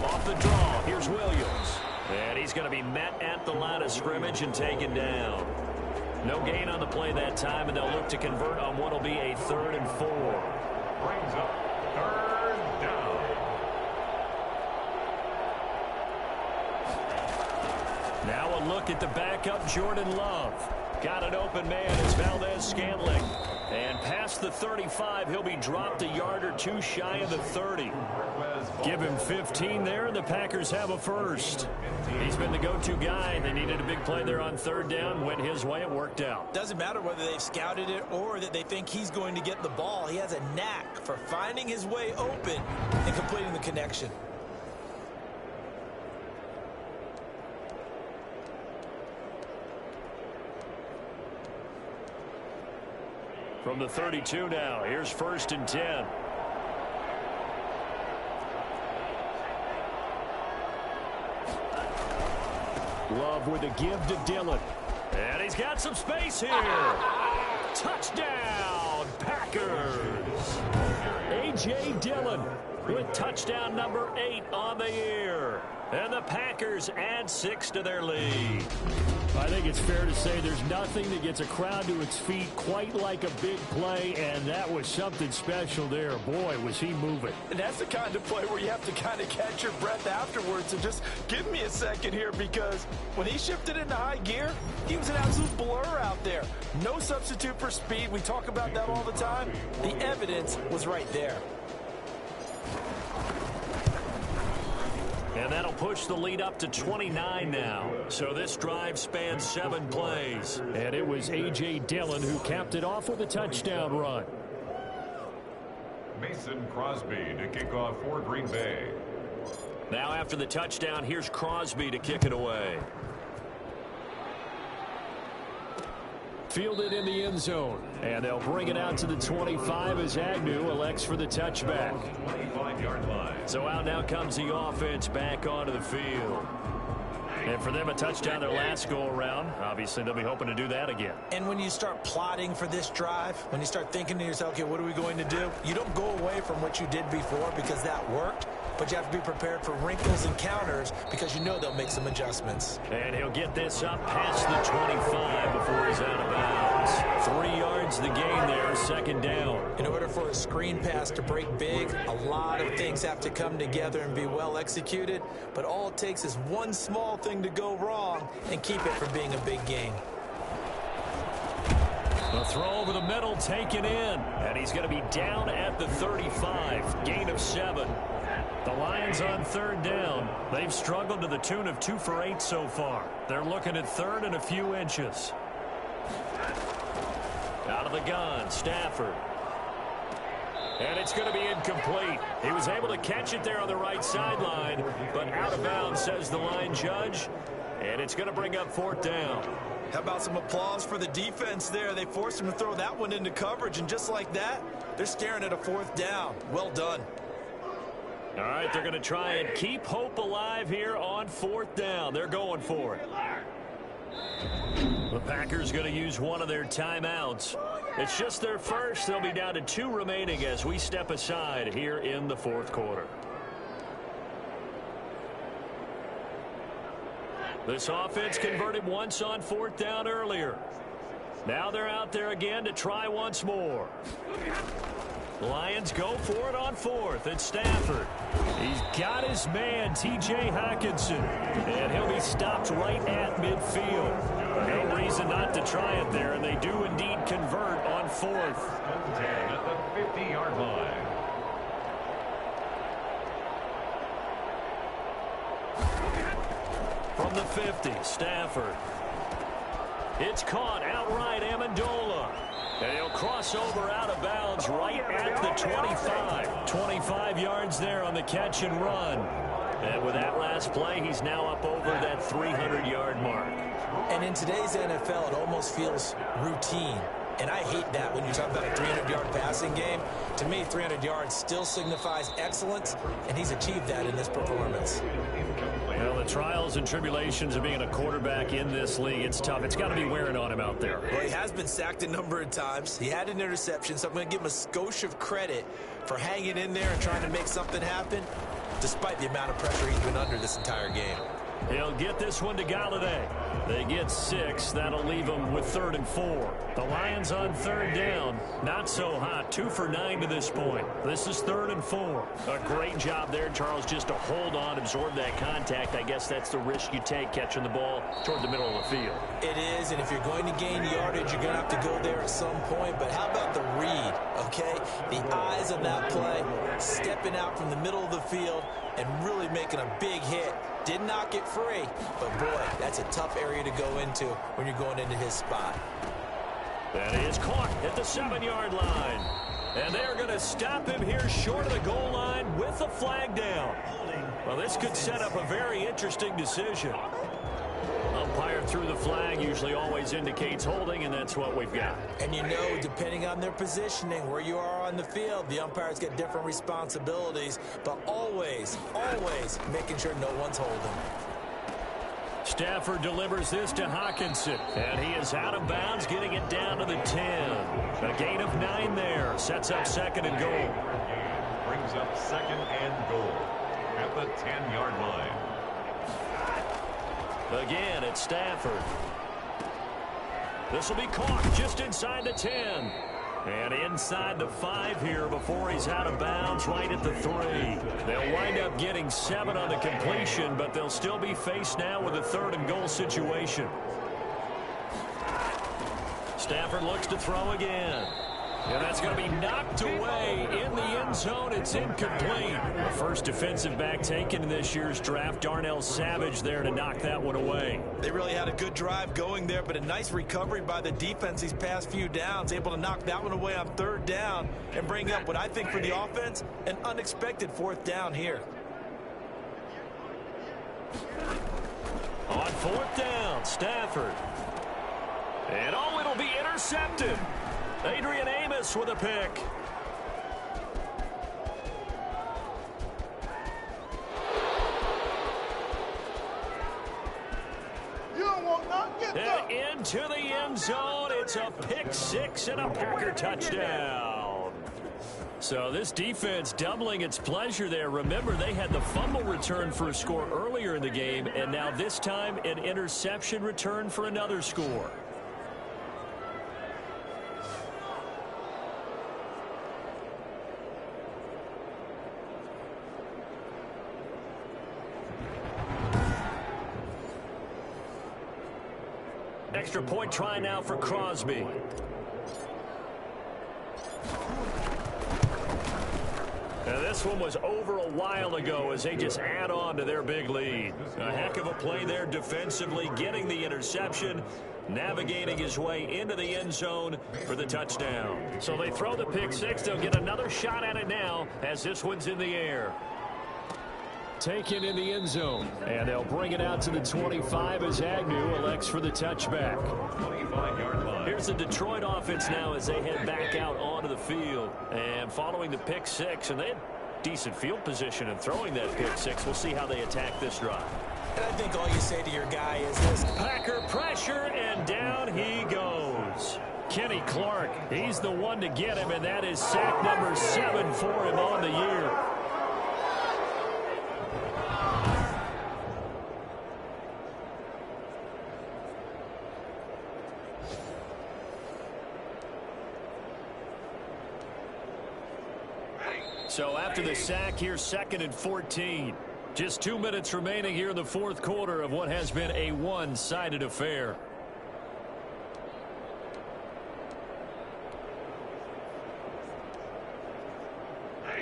Off the draw, here's Williams. And he's going to be met at the line of scrimmage and taken down. No gain on the play that time, and they'll look to convert on what will be a 3rd and 4. Brings up 3rd down. Now a look at the backup, Jordan Love. Got an open man as Valdez-Scantling. And past the 35, he'll be dropped a yard or 2 shy of the 30. Give him 15 there, and the Packers have a 1st. He's been the go-to guy. They needed a big play there on 3rd down. Went his way. It worked out. Doesn't matter whether they've scouted it or that they think he's going to get the ball. He has a knack for finding his way open and completing the connection. From the 32 now, here's 1st and 10. Love with a give to Dillon. And he's got some space here. Touchdown, Packers. A.J. Dillon with touchdown number 8 on the year. And the Packers add 6 to their lead. I think it's fair to say there's nothing that gets a crowd to its feet quite like a big play, and that was something special there. Boy, was he moving. And that's the kind of play where you have to kind of catch your breath afterwards and just give me a second here, because when he shifted into high gear, he was an absolute blur out there. No substitute for speed. We talk about that all the time. The evidence was right there. And that'll push the lead up to 29 now. So this drive spans 7 plays. And it was A.J. Dillon who capped it off with a touchdown run. Mason Crosby to kick off for Green Bay. Now after the touchdown, here's Crosby to kick it away. Fielded in the end zone. And they'll bring it out to the 25 as Agnew elects for the touchback. 25-yard line. So out now comes the offense back onto the field. And for them, a touchdown their last go-around. Obviously, they'll be hoping to do that again. And when you start plotting for this drive, when you start thinking to yourself, okay, what are we going to do? You don't go away from what you did before because that worked. But you have to be prepared for wrinkles and counters because you know they'll make some adjustments. And he'll get this up past the 25 before he's out of bounds. 3 yards the gain there, second down. In order for a screen pass to break big, a lot of things have to come together and be well executed. But all it takes is one small thing to go wrong and keep it from being a big gain. The throw over the middle taken in. And he's going to be down at the 35. Gain of 7. The Lions on third down. They've struggled to the tune of 2 for 8 so far. They're looking at third and a few inches. Out of the gun, Stafford. And it's going to be incomplete. He was able to catch it there on the right sideline, but out of bounds, says the line judge. And it's going to bring up 4th down. How about some applause for the defense there? They forced him to throw that one into coverage, and just like that, they're staring at a 4th down. Well done. All right, they're going to try and keep hope alive here on 4th down. They're going for it. The Packers going to use one of their timeouts. It's just their first. They'll be down to 2 remaining as we step aside here in the 4th quarter. This offense converted once on 4th down earlier. Now they're out there again to try once more. Lions go for it on 4th. It's Stafford. He's got his man, T.J. Hockenson. And he'll be stopped right at midfield. No reason not to try it there, and they do indeed convert on 4th. 10 at the 50-yard line. From the 50, Stafford. It's caught outright, Amendola. And he'll cross over out of bounds right at the 25. 25 yards there on the catch and run. And with that last play, he's now up over that 300-yard mark. And in today's NFL, it almost feels routine. And I hate that when you talk about a 300-yard passing game. To me, 300 yards still signifies excellence, and he's achieved that in this performance. Well, the trials and tribulations of being a quarterback in this league, it's tough. It's got to be wearing on him out there. Well, he has been sacked a number of times. He had an interception, so I'm going to give him a skosh of credit for hanging in there and trying to make something happen, despite the amount of pressure he's been under this entire game. He'll get this one to Galladay. They get 6. That'll leave them with 3rd and 4. The Lions on 3rd down. Not so hot. 2 for 9 to this point. This is 3rd and 4. A great job there, Charles, just to hold on, absorb that contact. I guess that's the risk you take catching the ball toward the middle of the field. It is, and if you're going to gain yardage, you're going to have to go there at some point. But how about the read, okay? The eyes of that play, stepping out from the middle of the field and really making a big hit. Did not get free, but boy, that's a tough area to go into when you're going into his spot. That is caught at the 7-yard line. And they're going to stop him here short of the goal line with a flag down. Well, this could set up a very interesting decision. Umpire threw the flag, usually always indicates holding, and that's what we've got. And you know, depending on their positioning, where you are on the field, the umpires get different responsibilities, but always, always making sure no one's holding. Stafford delivers this to Hockenson, and he is out of bounds, getting it down to the 10. A gain of 9 there, sets up 2nd and goal. Brings brings up 2nd and goal at the 10-yard line. Again, it's Stafford. This will be caught just inside the 10. And inside the 5 here before he's out of bounds right at the 3. They'll wind up getting 7 on the completion, but they'll still be faced now with a 3rd and goal situation. Stafford looks to throw again. And that's going to be knocked away in the end zone. It's incomplete. The first defensive back taken in this year's draft, Darnell Savage, there to knock that one away. They really had a good drive going there, but a nice recovery by the defense these past few downs, able to knock that one away on 3rd down and bring up what I think for the offense, an unexpected 4th down here. On 4th down, Stafford. And oh, it'll be intercepted. Adrian Amos with a pick. And into the end zone. It's a pick 6 and a Packer touchdown. So this defense doubling its pleasure there. Remember, they had the fumble return for a score earlier in the game, and now this time an interception return for another score. Extra point try now for Crosby. Now this one was over a while ago as they just add on to their big lead. A heck of a play there defensively, getting the interception, navigating his way into the end zone for the touchdown. So they throw the pick 6. They'll get another shot at it now as this one's in the air. Taken in the end zone, and they'll bring it out to the 25 as Agnew elects for the touchback. 25-yard line. Here's the Detroit offense now as they head back out onto the field. And following the pick 6, and they had decent field position in throwing that pick 6. We'll see how they attack this drive. And I think all you say to your guy is this. Packer pressure, and down he goes. Kenny Clark, he's the one to get him, and that is sack number 7 for him on the year. So after the sack, here's 2nd and 14. Just 2 minutes remaining here in the 4th quarter of what has been a one-sided affair.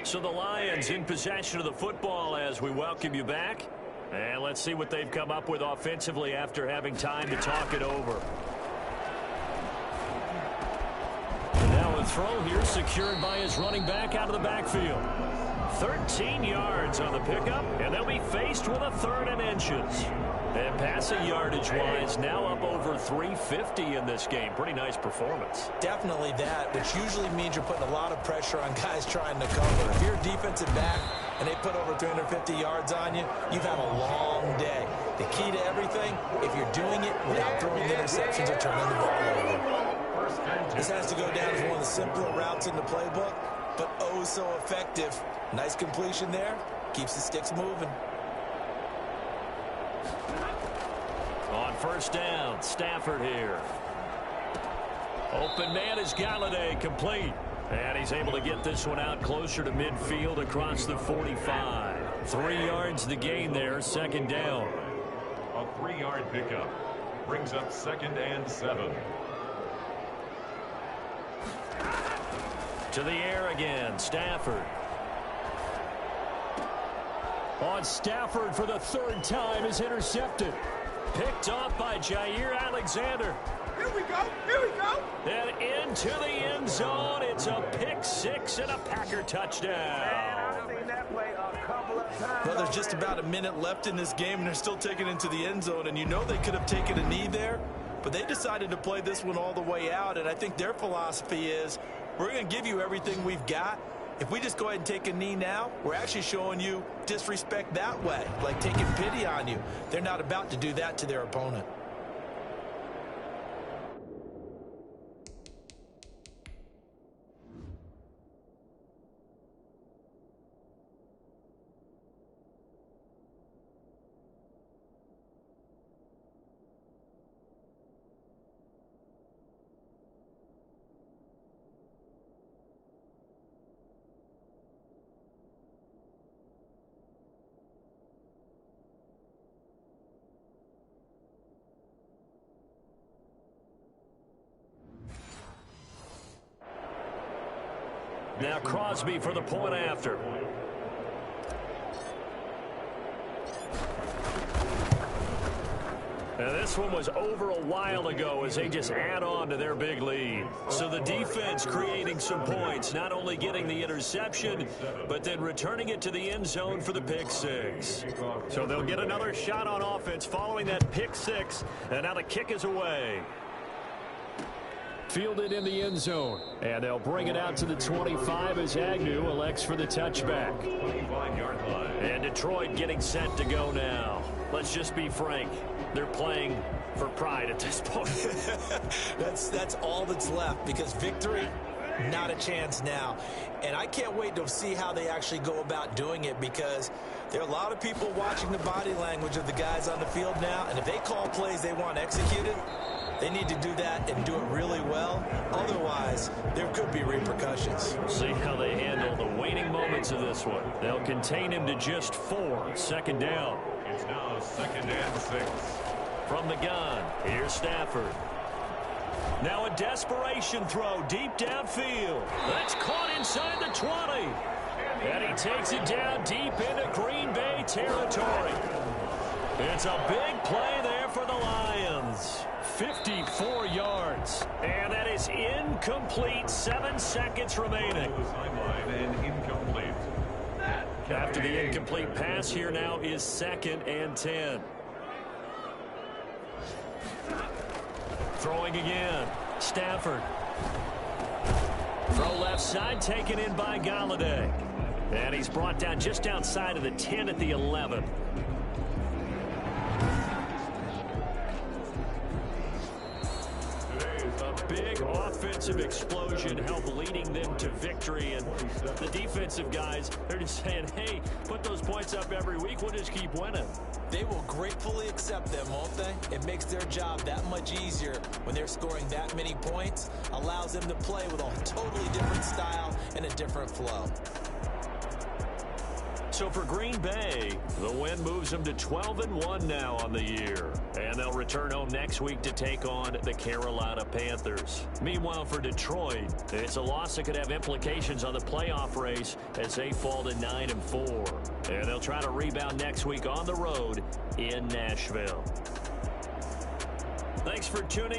So the Lions in possession of the football as we welcome you back. And let's see what they've come up with offensively after having time to talk it over. The throw here secured by his running back out of the backfield. 13 yards on the pickup, and they'll be faced with a 3rd and inches. And passing yardage-wise, now up over 350 in this game. Pretty nice performance. Definitely that, which usually means you're putting a lot of pressure on guys trying to cover. If you're a defensive back and they put over 350 yards on you, you've had a long day. The key to everything, if you're doing it without throwing interceptions or turning the ball over. This has to go down as one of the simpler routes in the playbook, but oh so effective. Nice completion there. Keeps the sticks moving. On 1st down, Stafford here. Open man is Galladay, complete. And he's able to get this one out closer to midfield across the 45. 3 yards the gain there, 2nd down. A 3-yard pickup brings up 2nd and 7. To the air again, Stafford. On Stafford for the 3rd time is intercepted. Picked off by Jair Alexander. Here we go. Here we go. And into the end zone. It's a pick 6 and a Packer touchdown. I've seen that play a couple of times. Well, there's just about a minute left in this game, and they're still taking it into the end zone. And you know they could have taken a knee there, but they decided to play this one all the way out. And I think their philosophy is, we're going to give you everything we've got. If we just go ahead and take a knee now, we're actually showing you disrespect that way, like taking pity on you. They're not about to do that to their opponent. Now Crosby for the point after. Now this one was over a while ago as they just add on to their big lead. So the defense creating some points, not only getting the interception, but then returning it to the end zone for the pick six. So they'll get another shot on offense following that pick six, and now the kick is away. Fielded in the end zone, and they'll bring it out to the 25 as Agnew elects for the touchback. And Detroit getting set to go now. Let's just be frank. They're playing for pride at this point. That's all that's left, because victory, not a chance now. And I can't wait to see how they actually go about doing it, because there are a lot of people watching the body language of the guys on the field now, and if they call plays they want executed, they need to do that and do it really well. Otherwise, there could be repercussions. See how they handle the waning moments of this one. They'll contain him to just 4. Second down. It's now 2nd and 6. From the gun, here's Stafford. Now a desperation throw deep downfield. That's caught inside the 20. And he takes it down deep into Green Bay territory. It's a big play there for the Lions. 54 yards. And that is incomplete. 7 seconds remaining. Sideline and incomplete. After the incomplete pass, here now is 2nd and 10. Throwing again. Stafford. Throw left side, taken in by Galladay. And he's brought down just outside of the 10 at the 11. A big offensive explosion helped leading them to victory. And the defensive guys, they're just saying, hey, put those points up every week. We'll just keep winning. They will gratefully accept them, won't they? It makes their job that much easier when they're scoring that many points. Allows them to play with a totally different style and a different flow. So for Green Bay, the win moves them to 12-1 now on the year. And they'll return home next week to take on the Carolina Panthers. Meanwhile, for Detroit, it's a loss that could have implications on the playoff race as they fall to 9-4. And they'll try to rebound next week on the road in Nashville. Thanks for tuning in.